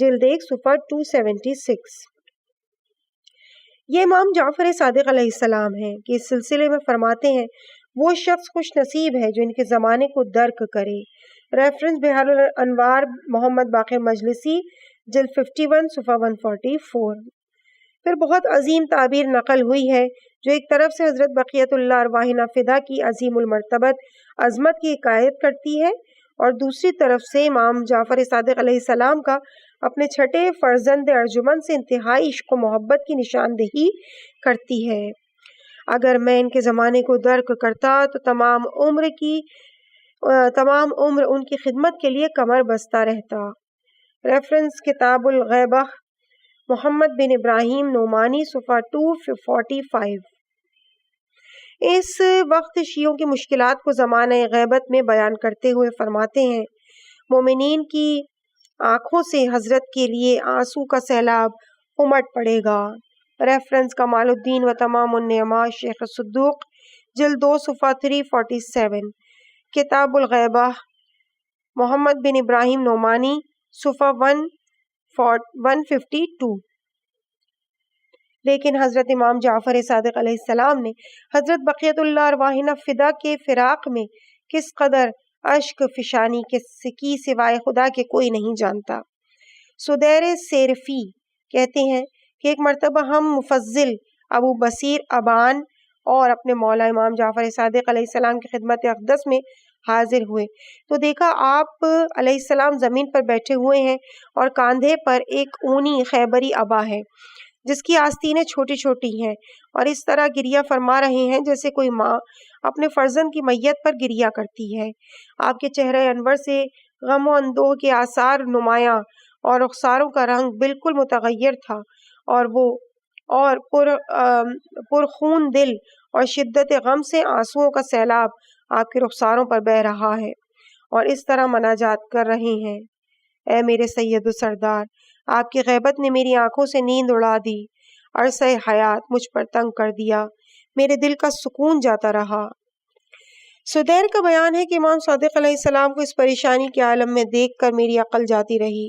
S3: جلد 1 صفحہ 276۔ یہ امام جعفر صادق علیہ السلام ہیں کہ اس سلسلے میں فرماتے ہیں، وہ شخص خوش نصیب ہے جو ان کے زمانے کو درک کرے۔ ریفرنس بہار الانوار محمد باقر مجلسی جلد 51 صفحہ 144۔ پھر بہت عظیم تعبیر نقل ہوئی ہے جو ایک طرف سے حضرت بقیت اللہ ارواحنا فدا کی عظیم المرتبت عظمت کی حکایت کرتی ہے، اور دوسری طرف سے امام جعفر صادق علیہ السلام کا اپنے چھٹے فرزند ارجمند سے انتہائی عشق و محبت کی نشاندہی کرتی ہے۔ اگر میں ان کے زمانے کو درک کرتا تو تمام عمر ان کی خدمت کے لیے کمر بستہ رہتا۔ ریفرنس کتاب الغیبہ محمد بن ابراہیم نعمانی صفحہ 245۔ اس وقت شیعوں کی مشکلات کو زمانہ غیبت میں بیان کرتے ہوئے فرماتے ہیں، مومنین کی آنکھوں سے حضرت کے لیے آنسو کا سیلاب امٹ پڑے گا۔ ریفرنس کمال الدین و تمام النعماء شیخ صدوق جلد 2 صفحہ 347۔ کتاب الغیبہ محمد بن ابراہیم نعمانی صفحہ 152۔ لیکن حضرت امام جعفر صادق علیہ السلام نے حضرت بقیت اللہ ارواحنا فدا کے فراق میں کس قدر اشک فشانی کی سوائے خدا کے کوئی نہیں جانتا۔ سدیر سیرفی کہتے ہیں کہ ایک مرتبہ ہم مفضل ابو بصیر ابان اور اپنے مولا امام جعفر صادق علیہ السلام کی خدمت اقدس میں حاضر ہوئے تو دیکھا آپ علیہ السلام زمین پر بیٹھے ہوئے ہیں اور کاندھے پر ایک اونی خیبری ابا ہے جس کی آستینیں چھوٹی چھوٹی ہیں، اور اس طرح گریہ فرما رہے ہیں جیسے کوئی ماں اپنے فرزند کی میت پر گریہ کرتی ہے۔ آپ کے چہرے انور سے غم و اندوہ کے آثار نمایاں اور رخساروں کا رنگ بالکل متغیر تھا، اور پرخون دل اور شدت غم سے آنسوؤں کا سیلاب آپ کے رخساروں پر بہہ رہا ہے اور اس طرح مناجات کر رہے ہیں، اے میرے سید و سردار، آپ کی غیبت نے میری آنکھوں سے نیند اڑا دی، عرصہ حیات مجھ پر تنگ کر دیا، میرے دل کا سکون جاتا رہا۔ سدیر کا بیان ہے کہ امام صادق علیہ السلام کو اس پریشانی کے عالم میں دیکھ کر میری عقل جاتی رہی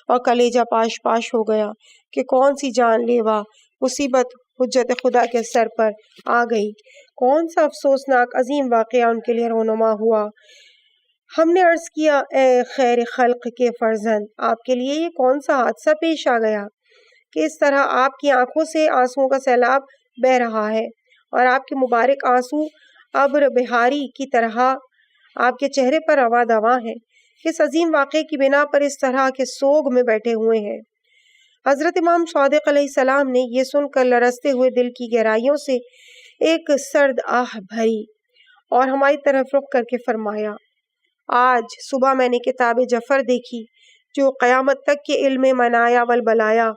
S3: اور کلیجہ پاش پاش ہو گیا کہ کون سی جان لیوا مصیبت حجت خدا کے سر پر آ گئی، کون سا افسوسناک عظیم واقعہ ان کے لیے رونما ہوا۔ ہم نے عرض کیا اے خیر خلق کے فرزند، آپ کے لیے یہ کون سا حادثہ پیش آ گیا کہ اس طرح آپ کی آنکھوں سے آنسوؤں کا سیلاب بہہ رہا ہے اور آپ کے مبارک آنسو ابر بہاری کی طرح آپ کے چہرے پر رواں دواں ہیں؟ کس عظیم واقعے کی بنا پر اس طرح کے سوگ میں بیٹھے ہوئے ہیں؟ حضرت امام صادق علیہ السلام نے یہ سن کر لرزتے ہوئے دل کی گہرائیوں سے ایک سرد آہ بھری اور ہماری طرف رخ کر کے فرمایا، آج صبح میں نے کتاب جفر دیکھی جو قیامت تک کے علم منایا والبلایا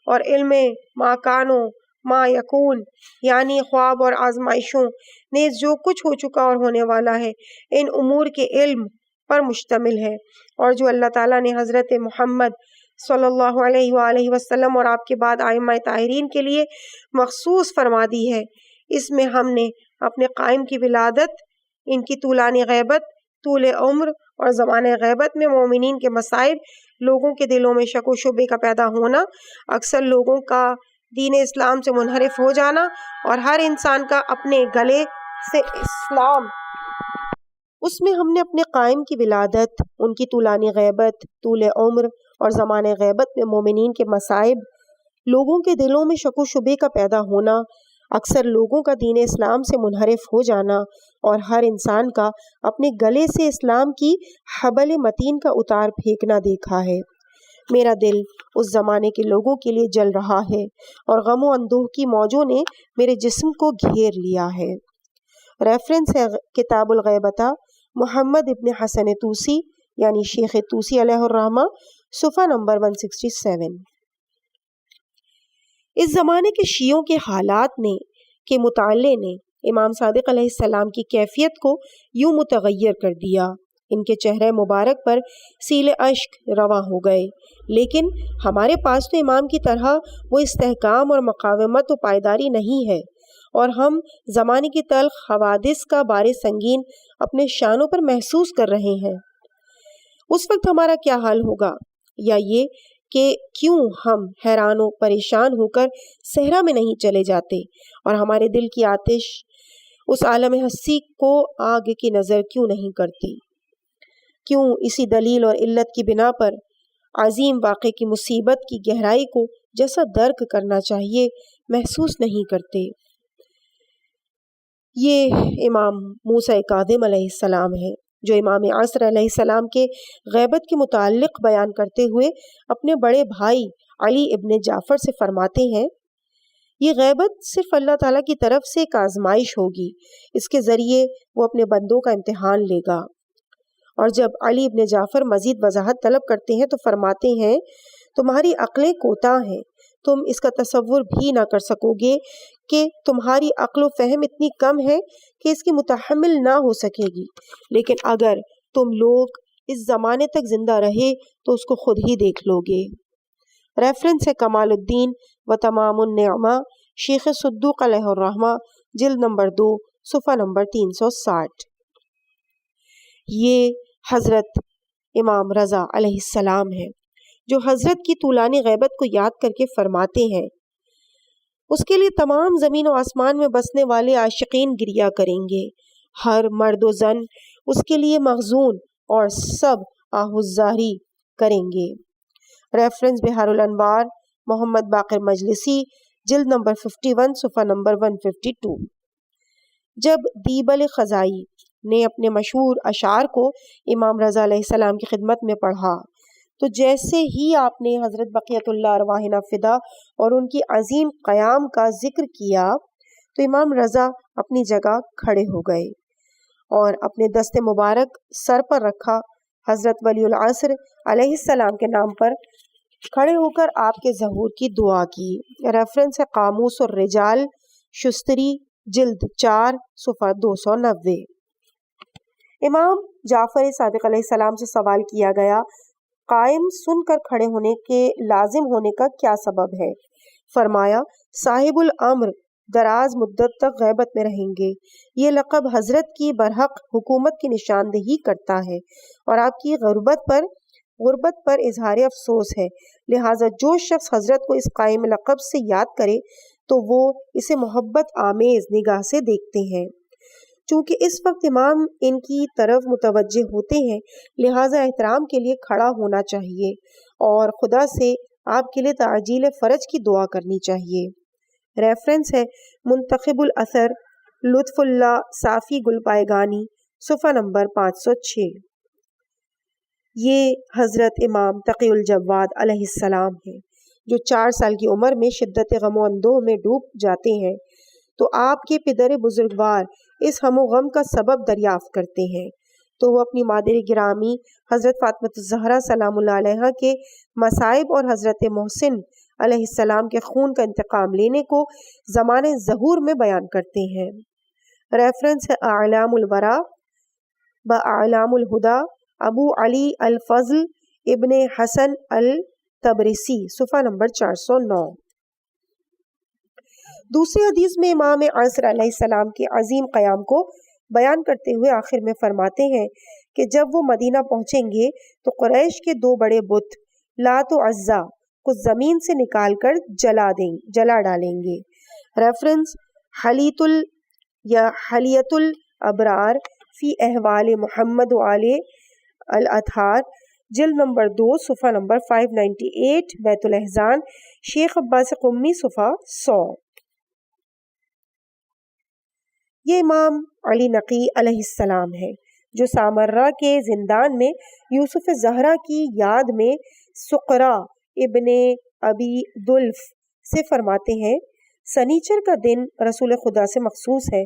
S3: اور علم ما کانو ما یکون یعنی خواب اور آزمائشوں نیز جو کچھ ہو چکا اور ہونے والا ہے ان امور کے علم پر مشتمل ہے، اور جو اللہ تعالیٰ نے حضرت محمد صلی اللہ علیہ وآلہ وسلم اور آپ کے بعد ائمہ طاہرین کے لیے مخصوص فرما دی ہے۔ اس میں ہم نے اپنے قائم کی ولادت، ان کی طولانی غیبت، طول عمر اور زمانۂ غیبت میں مومنین کے مصائب، لوگوں کے دلوں میں شک و شبے کا پیدا ہونا، اکثر لوگوں کا دین اسلام سے منحرف ہو جانا اور ہر انسان کا اپنے گلے سے اسلام، اس میں ہم نے اپنے قائم کی ولادت، ان کی طولانی غیبت، طول عمر اور زمانۂ غیبت میں مومنین کے مصائب، لوگوں کے دلوں میں شک و شبے کا پیدا ہونا، اکثر لوگوں کا دین اسلام سے منحرف ہو جانا اور ہر انسان کا اپنے گلے سے اسلام کی حبل متین کا اتار پھینکنا دیکھا ہے۔ میرا دل اس زمانے کے لوگوں کے لیے جل رہا ہے اور غم و اندوہ کی موجوں نے میرے جسم کو گھیر لیا ہے۔ ریفرنس ہے کتاب الغیبتہ، محمد ابن حسن توسی یعنی شیخ توسی علیہ الرحمہ، صفحہ نمبر 167۔ اس زمانے کے شیعوں کے حالات نے کے مطالعے نے امام صادق علیہ السلام کی کیفیت کو یوں متغیر کر دیا، ان کے چہرے مبارک پر سیل اشک رواں ہو گئے، لیکن ہمارے پاس تو امام کی طرح وہ استحکام اور مقاومت و پائیداری نہیں ہے، اور ہم زمانے کی تلخ حوادث کا بار سنگین اپنے شانوں پر محسوس کر رہے ہیں۔ اس وقت ہمارا کیا حال ہوگا، یا یہ کہ کیوں ہم حیران و پریشان ہو کر صحرا میں نہیں چلے جاتے اور ہمارے دل کی آتش اس عالم ہستی کو آگ کی نظر کیوں نہیں کرتی؟ کیوں اسی دلیل اور علت کی بنا پر عظیم واقعے کی مصیبت کی گہرائی کو جیسا درک کرنا چاہیے محسوس نہیں کرتے؟ یہ امام موسیٰ کاظم علیہ السلام ہے جو امام عصر علیہ السلام کے غیبت کے متعلق بیان کرتے ہوئے اپنے بڑے بھائی علی ابن جعفر سے فرماتے ہیں، یہ غیبت صرف اللہ تعالیٰ کی طرف سے ایک آزمائش ہوگی، اس کے ذریعے وہ اپنے بندوں کا امتحان لے گا۔ اور جب علی ابن جعفر مزید وضاحت طلب کرتے ہیں تو فرماتے ہیں، تمہاری عقلیں کوتاہ ہیں، تم اس کا تصور بھی نہ کر سکو گے کہ تمہاری عقل و فہم اتنی کم ہے کہ اس کی متحمل نہ ہو سکے گی، لیکن اگر تم لوگ اس زمانے تک زندہ رہے تو اس کو خود ہی دیکھ لو گے۔ ریفرنس ہے کمال الدین و تمام النعمہ، شیخ صدوق علیہ الرحمہ، جلد نمبر 2، صفحہ نمبر 360۔ یہ حضرت امام رضا علیہ السلام ہے جو حضرت کی طولانی غیبت کو یاد کر کے فرماتے ہیں، اس کے لیے تمام زمین و آسمان میں بسنے والے عاشقین گریا کریں گے، ہر مرد و زن اس کے لیے محزون اور سب آہوزاری کریں گے۔ ریفرنس بحار الانوار، محمد باقر مجلسی، جلد نمبر 51، صفحہ نمبر 152۔ جب دیبل خزائی نے اپنے مشہور اشعار کو امام رضا علیہ السلام کی خدمت میں پڑھا تو جیسے ہی آپ نے حضرت بقیت اللہ ارواحنا فدا اور ان کی عظیم قیام کا ذکر کیا تو امام رضا اپنی جگہ کھڑے ہو گئے اور اپنے دست مبارک سر پر رکھا حضرت ولی العصر علیہ السلام کے نام پر کھڑے ہو کر آپ کے ظہور کی دعا کی۔ ریفرنس ہے قاموس الرجال، شستری، جلد 4، صفحہ 290۔ امام جعفر صادق علیہ السلام سے سوال کیا گیا، قائم سن کر کھڑے ہونے کے لازم ہونے کا کیا سبب ہے؟ فرمایا، صاحب الامر دراز مدت تک غیبت میں رہیں گے، یہ لقب حضرت کی برحق حکومت کی نشاندہی کرتا ہے اور آپ کی غربت پر اظہار افسوس ہے، لہٰذا جو شخص حضرت کو اس قائم لقب سے یاد کرے تو وہ اسے محبت آمیز نگاہ سے دیکھتے ہیں۔ چونکہ اس وقت امام ان کی طرف متوجہ ہوتے ہیں، لہٰذا احترام کے لیے کھڑا ہونا چاہیے اور خدا سے آپ کے لیے تعجیل فرج کی دعا کرنی چاہیے۔ ریفرنس ہے منتخب الاثر لطف اللہ صافی گلپائگانی، صفحہ نمبر 506۔ یہ حضرت امام تقی الجواد علیہ السلام ہیں جو 4 سال کی عمر میں شدت غم و اندوہ میں ڈوب جاتے ہیں، تو آپ کے پدر بزرگوار اس ہم و غم کا سبب دریافت کرتے ہیں، تو وہ اپنی مادر گرامی حضرت فاطمہ الزہرا سلام اللہ علیہا کے مصائب اور حضرت محسن علیہ السلام کے خون کا انتقام لینے کو زمانِ ظہور میں بیان کرتے ہیں۔ ریفرنس ہے اعلام الورا باعلام الہدا ابو علی الفضل ابن حسن التبرسی، صفحہ نمبر 409۔ دوسری حدیث میں امام عصر علیہ السلام کے عظیم قیام کو بیان کرتے ہوئے آخر میں فرماتے ہیں کہ جب وہ مدینہ پہنچیں گے تو قریش کے 2 بڑے بت لات و عزا کو زمین سے نکال کر جلا ڈالیں گے۔ ریفرنس حلیت الابرار فی احوال محمد وآل الاطہار، جلد نمبر 2 صفحہ نمبر 598، بیت الاحزان شیخ عباس قمی، صفحہ 100۔ یہ امام علی نقی علیہ السلام ہے جو سامرہ کے زندان میں یوسف زہرا کی یاد میں سقرا ابن ابی دلف سے فرماتے ہیں، سنیچر کا دن رسول خدا سے مخصوص ہے،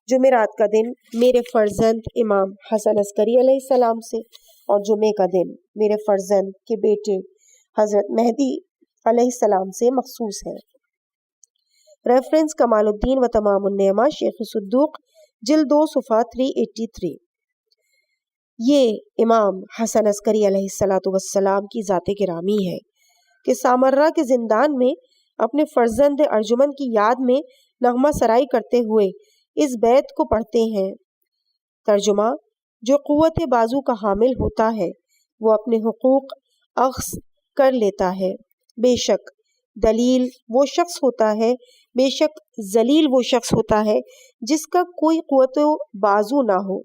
S3: جمعرات کا دن میرے فرزند امام حسن عسکری علیہ السلام سے، اور جمعے کا دن میرے فرزند کے بیٹے حضرت مہدی علیہ السلام سے مخصوص ہے۔ ریفرنس کمال الدین و تمام النعمہ شیخ صدوق، جلد 2 صفحہ 383۔ یہ امام حسن عسکری علیہ السلام کی ذات گرامی ہے کہ سامرہ کے زندان میں اپنے فرزند ارجمن کی یاد میں نغمہ سرائی کرتے ہوئے اس بیت کو پڑھتے ہیں۔ ترجمہ: جو قوت بازو کا حامل ہوتا ہے وہ اپنے حقوق اخذ کر لیتا ہے، بے شک ذلیل وہ شخص ہوتا ہے جس کا کوئی قوت و بازو نہ ہو۔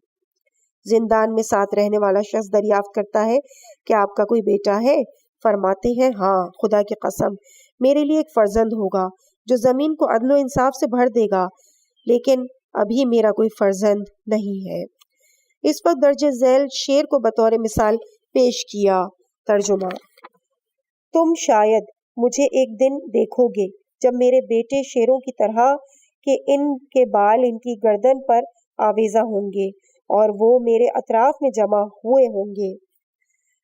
S3: زندان میں ساتھ رہنے والا شخص دریافت کرتا ہے کہ آپ کا کوئی بیٹا ہے؟ فرماتے ہیں ہاں، خدا کی قسم میرے لیے ایک فرزند ہوگا جو زمین کو عدل و انصاف سے بھر دے گا، لیکن ابھی میرا کوئی فرزند نہیں ہے۔ اس وقت درج ذیل شعر کو بطور مثال پیش کیا۔ ترجمہ: تم شاید مجھے ایک دن دیکھو گے جب میرے بیٹے شیروں کی طرح کہ ان کے بال ان کی گردن پر آویزہ ہوں گے اور وہ میرے اطراف میں جمع ہوئے ہوں گے۔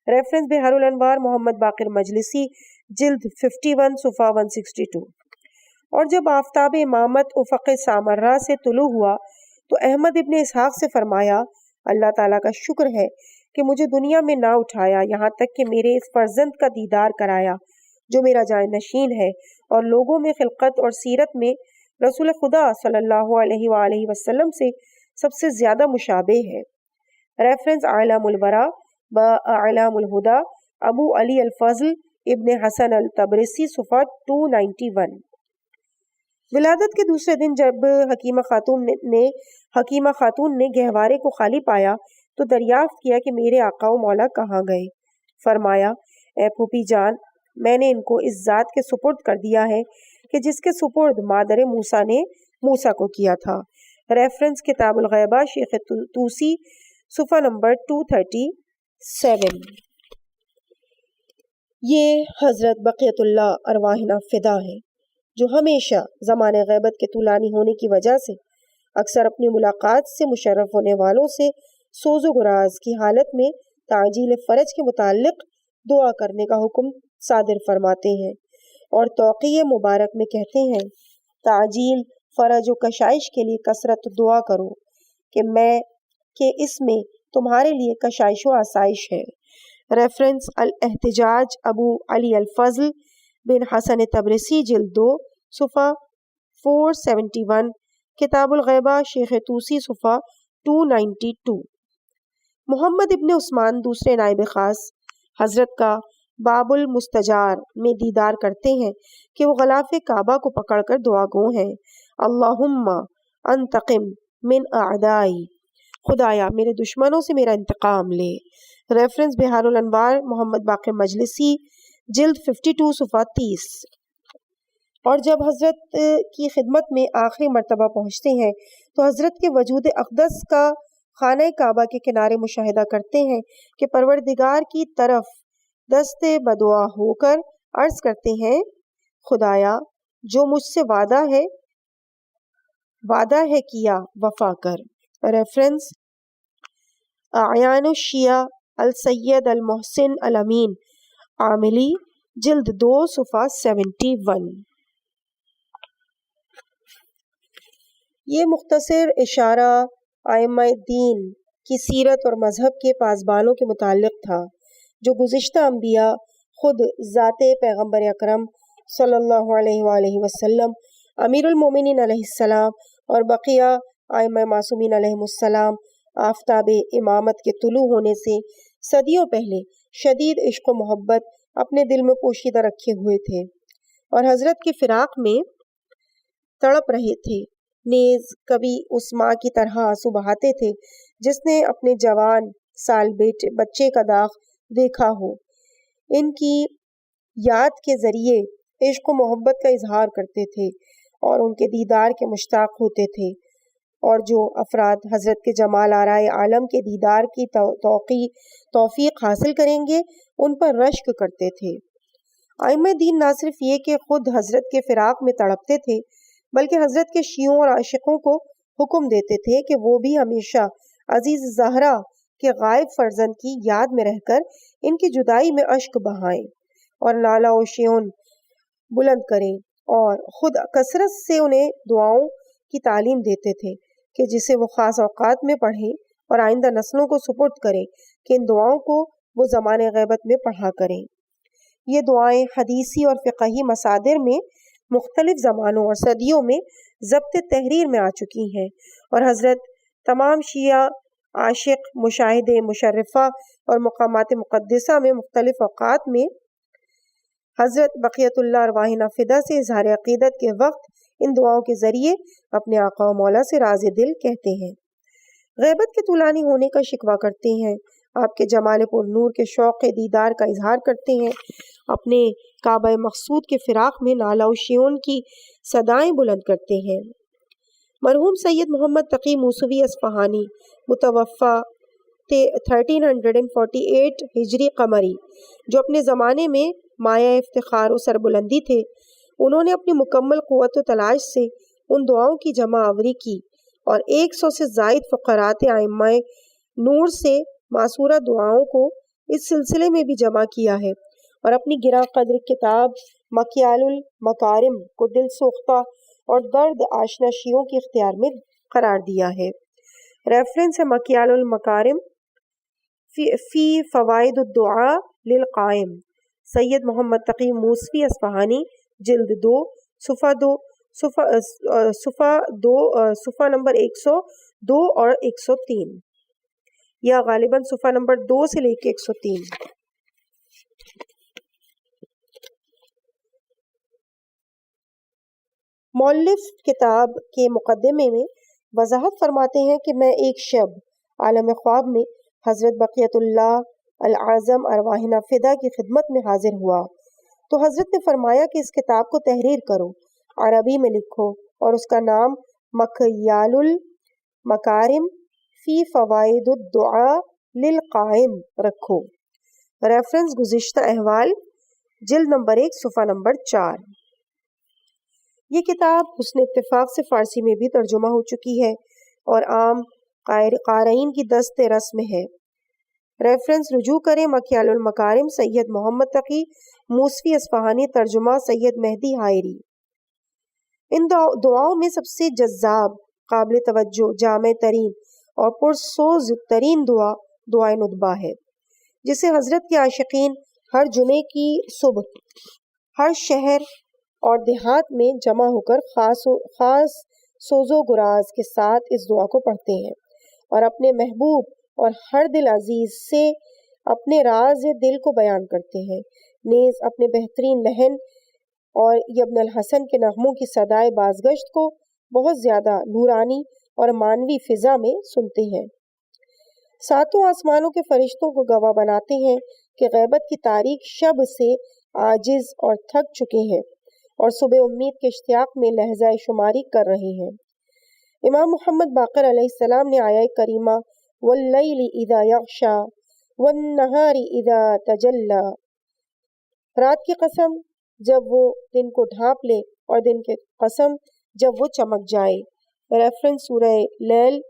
S3: ریفرنس بحار الانوار محمد باقر مجلسی، جلد 51 صفحہ 162۔ اور جب آفتاب امامت افق سامرہ سے طلوع ہوا تو احمد ابن اسحاق سے فرمایا، اللہ تعالیٰ کا شکر ہے کہ مجھے دنیا میں نہ اٹھایا یہاں تک کہ میرے اس فرزند کا دیدار کرایا جو میرا جائے نشین ہے اور لوگوں میں خلقت اور سیرت میں رسول خدا صلی اللہ علیہ وآلہ وسلم سے سب سے زیادہ مشابہ ہے۔ ریفرنس اعلام الورا باعلام الہدا ابو علی الفضل ابن حسن التبرسی، صفحہ 291۔ ولادت کے دوسرے دن جب حکیمہ خاتون نے گہوارے کو خالی پایا تو دریافت کیا کہ میرے آقا و مولا کہاں گئے؟ فرمایا، اے پھوپھی جان، میں نے ان کو اس ذات کے سپرد کر دیا ہے کہ جس کے سپرد مادر موسیٰ نے موسیٰ کو کیا تھا۔ ریفرنس کتاب الغیبہ شیخ توسی، صفحہ نمبر 237۔ یہ حضرت بقیت اللہ ارواحنا فدا ہے جو ہمیشہ زمانِ غیبت کے طولانی ہونے کی وجہ سے اکثر اپنی ملاقات سے مشرف ہونے والوں سے سوز و گراز کی حالت میں تعجیل فرج کے متعلق دعا کرنے کا حکم صادر فرماتے ہیں، اور توقیع مبارک میں کہتے ہیں، تعجیل فرج و کشائش کے لیے کثرت دعا کرو کہ اس میں تمہارے لیے کشائش و آسائش ہے۔ ریفرنس الاحتجاج ابو علی الفضل بن حسن تبرسی، جلد 2 صفحہ 471، کتاب الغیبہ شیخ توسی، صفحہ 292۔ محمد ابن عثمان دوسرے نائب خاص حضرت کا باب المستجار میں دیدار کرتے ہیں کہ وہ غلاف کعبہ کو پکڑ کر دعا گو ہیں، اللہم انتقم من اعدائی، خدایا میرے دشمنوں سے میرا انتقام لے۔ ریفرنس بہار الانوار محمد باقر مجلسی، جلد 52 صفحہ 30۔ اور جب حضرت کی خدمت میں آخری مرتبہ پہنچتے ہیں تو حضرت کے وجود اقدس کا خانہ کعبہ کے کنارے مشاہدہ کرتے ہیں کہ پروردگار کی طرف دست بدعا ہو کر عرض کرتے ہیں، خدایا جو مجھ سے وعدہ ہے کیا وفا کر۔ ریفرنس اعیان الشیعہ السید المحسن الامین عاملی، جلد 2 صفحہ 71۔ یہ مختصر اشارہ ائمہ دین کی سیرت اور مذہب کے پاسبانوں کے متعلق تھا، جو گزشتہ انبیاء، خود ذات پیغمبر اکرم صلی اللہ علیہ وآلہ وسلم، امیر المومنین علیہ السلام اور بقیہ ائمہ معصومین علیہم السلام آفتاب امامت کے طلوع ہونے سے صدیوں پہلے شدید عشق و محبت اپنے دل میں پوشیدہ رکھے ہوئے تھے اور حضرت کے فراق میں تڑپ رہے تھے، نیز کبھی اس ماں کی طرح آنسو بہاتے تھے جس نے اپنے جوان سال بچے کا داغ دیکھا ہو۔ ان کی یاد کے ذریعے عشق و محبت کا اظہار کرتے تھے اور ان کے دیدار کے مشتاق ہوتے تھے، اور جو افراد حضرت کے جمال آرائے عالم کے دیدار کی توفیق حاصل کریں گے ان پر رشک کرتے تھے۔ ائمہ دین نہ صرف یہ کہ خود حضرت کے فراق میں تڑپتے تھے بلکہ حضرت کے شیعوں اور عاشقوں کو حکم دیتے تھے کہ وہ بھی ہمیشہ عزیز زہرا کے غائب فرزند کی یاد میں رہ کر ان کی جدائی میں اشک بہائیں اور نالہ و شیون بلند کریں، اور خود کثرت سے انہیں دعاؤں کی تعلیم دیتے تھے کہ جسے وہ خاص اوقات میں پڑھیں اور آئندہ نسلوں کو سپرد کریں کہ ان دعاؤں کو وہ زمان غیبت میں پڑھا کریں۔ یہ دعائیں حدیثی اور فقہی مصادر میں مختلف زمانوں اور صدیوں میں ضبط تحریر میں آ چکی ہیں، اور حضرت تمام شیعہ عاشق مشاہد مشرفہ اور مقامات مقدسہ میں مختلف اوقات میں حضرت بقیت اللہ ارواحنا فدا سے اظہار عقیدت کے وقت ان دعاؤں کے ذریعے اپنے آقا و مولا سے راز دل کہتے ہیں، غیبت کے طولانی ہونے کا شکوہ کرتے ہیں، آپ کے جمال پر نور کے شوق دیدار کا اظہار کرتے ہیں، اپنے کعبہ مقصود کے فراق میں نالہ و شیون کی صدائیں بلند کرتے ہیں۔ مرحوم سید محمد تقی موسوی اصفہانی متوفی 1348 ہجری قمری، جو اپنے زمانے میں مایہ افتخار و سربلندی تھے، انہوں نے اپنی مکمل قوت و تلاش سے ان دعاؤں کی جمع آوری کی اور 100 سے زائد فقرات ائمہ نور سے معصورہ دعاؤں کو اس سلسلے میں بھی جمع کیا ہے، اور اپنی گراں قدر کتاب مکیال المکارم کو دل سوختہ اور درد آشنا شیعوں کے اختیار میں قرار دیا ہے۔ ریفرنس ہے مکیال المکارم فی فوائد الدعاء للقائم، سید محمد تقی موسوی اصفہانی، جلد 2 صفحہ نمبر 102 اور 103، یا غالباً صفحہ نمبر 2 سے لے کے 103۔ مؤلف کتاب کے مقدمے میں وضاحت فرماتے ہیں کہ میں ایک شب عالم خواب میں حضرت بقیت اللہ العظم ارواحنا فدا کی خدمت میں حاضر ہوا تو حضرت نے فرمایا کہ اس کتاب کو تحریر کرو، عربی میں لکھو اور اس کا نام مکیال المکارم فی فوائد الدعاء للقائم رکھو۔ ریفرنس گزشتہ احوال، جلد نمبر 1 صفحہ نمبر 4۔ یہ کتاب حسن اتفاق سے فارسی میں بھی ترجمہ ہو چکی ہے اور عام قارئین کی دست رس میں ہے۔ ریفرنس رجوع کریں مکیال المکارم سید محمد تقی موسوی اصفہانی، ترجمہ سید مہدی حائری۔ ان دعاؤں میں سب سے جذاب، قابل توجہ، جامع ترین اور پرسوز ترین دعائے ندبہ ہے، جسے حضرت کے عاشقین ہر جمعے کی صبح ہر شہر اور دیہات میں جمع ہو کر خاص سوز و گراز کے ساتھ اس دعا کو پڑھتے ہیں اور اپنے محبوب اور ہر دل عزیز سے اپنے راز دل کو بیان کرتے ہیں، نیز اپنے بہترین لہن اور ابن الحسن کے نغموں کی صدائے بازگشت کو بہت زیادہ نورانی اور مانوی فضا میں سنتے ہیں۔ ساتوں آسمانوں کے فرشتوں کو گواہ بناتے ہیں کہ غیبت کی تاریک شب سے عاجز اور تھک چکے ہیں اور صبح امید کے اشتیاق میں لحظہ شماری کر رہے ہیں۔ امام محمد باقر علیہ السلام نے آیہ کریمہ واللیل اذا یغشا والنہار اذا تجلی، رات کی قسم جب وہ دن کو ڈھانپ لے اور دن کی قسم جب وہ چمک جائے۔ ریفرنس سورہ لیل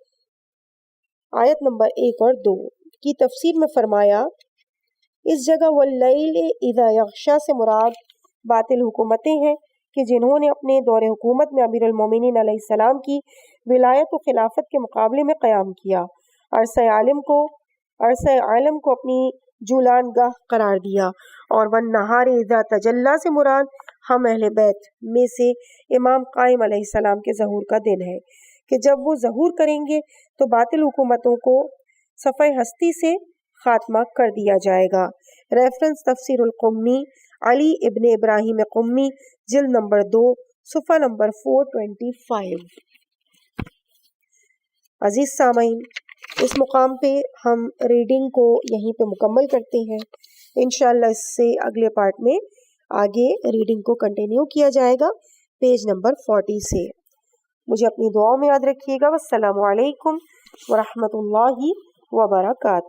S3: آیت نمبر 1 اور 2 کی تفسیر میں فرمایا، اس جگہ واللیل اذا یغشا سے مراد باطل حکومتیں ہیں کہ جنہوں نے اپنے دور حکومت میں امیر المومنین علیہ السلام کی ولایت و خلافت کے مقابلے میں قیام کیا، عرصہ عالم کو اپنی جولان گاہ قرار دیا، اور والنہار اذا تجلی سے مراد ہم اہل بیت میں سے امام قائم علیہ السلام کے ظہور کا دن ہے کہ جب وہ ظہور کریں گے تو باطل حکومتوں کو صفحہ ہستی سے خاتمہ کر دیا جائے گا۔ ریفرنس تفسیر القمی علی ابن ابراہیم قمی، جلد نمبر 2، صفحہ نمبر 425۔ عزیز سامعین، اس مقام پہ ہم ریڈنگ کو یہیں پہ مکمل کرتے ہیں۔ انشاءاللہ اس سے اگلے پارٹ میں آگے ریڈنگ کو کنٹینیو کیا جائے گا پیج نمبر 40 سے۔ مجھے اپنی دعاؤں میں یاد رکھیے گا۔ والسلام علیکم ورحمۃ اللہ وبرکاتہ۔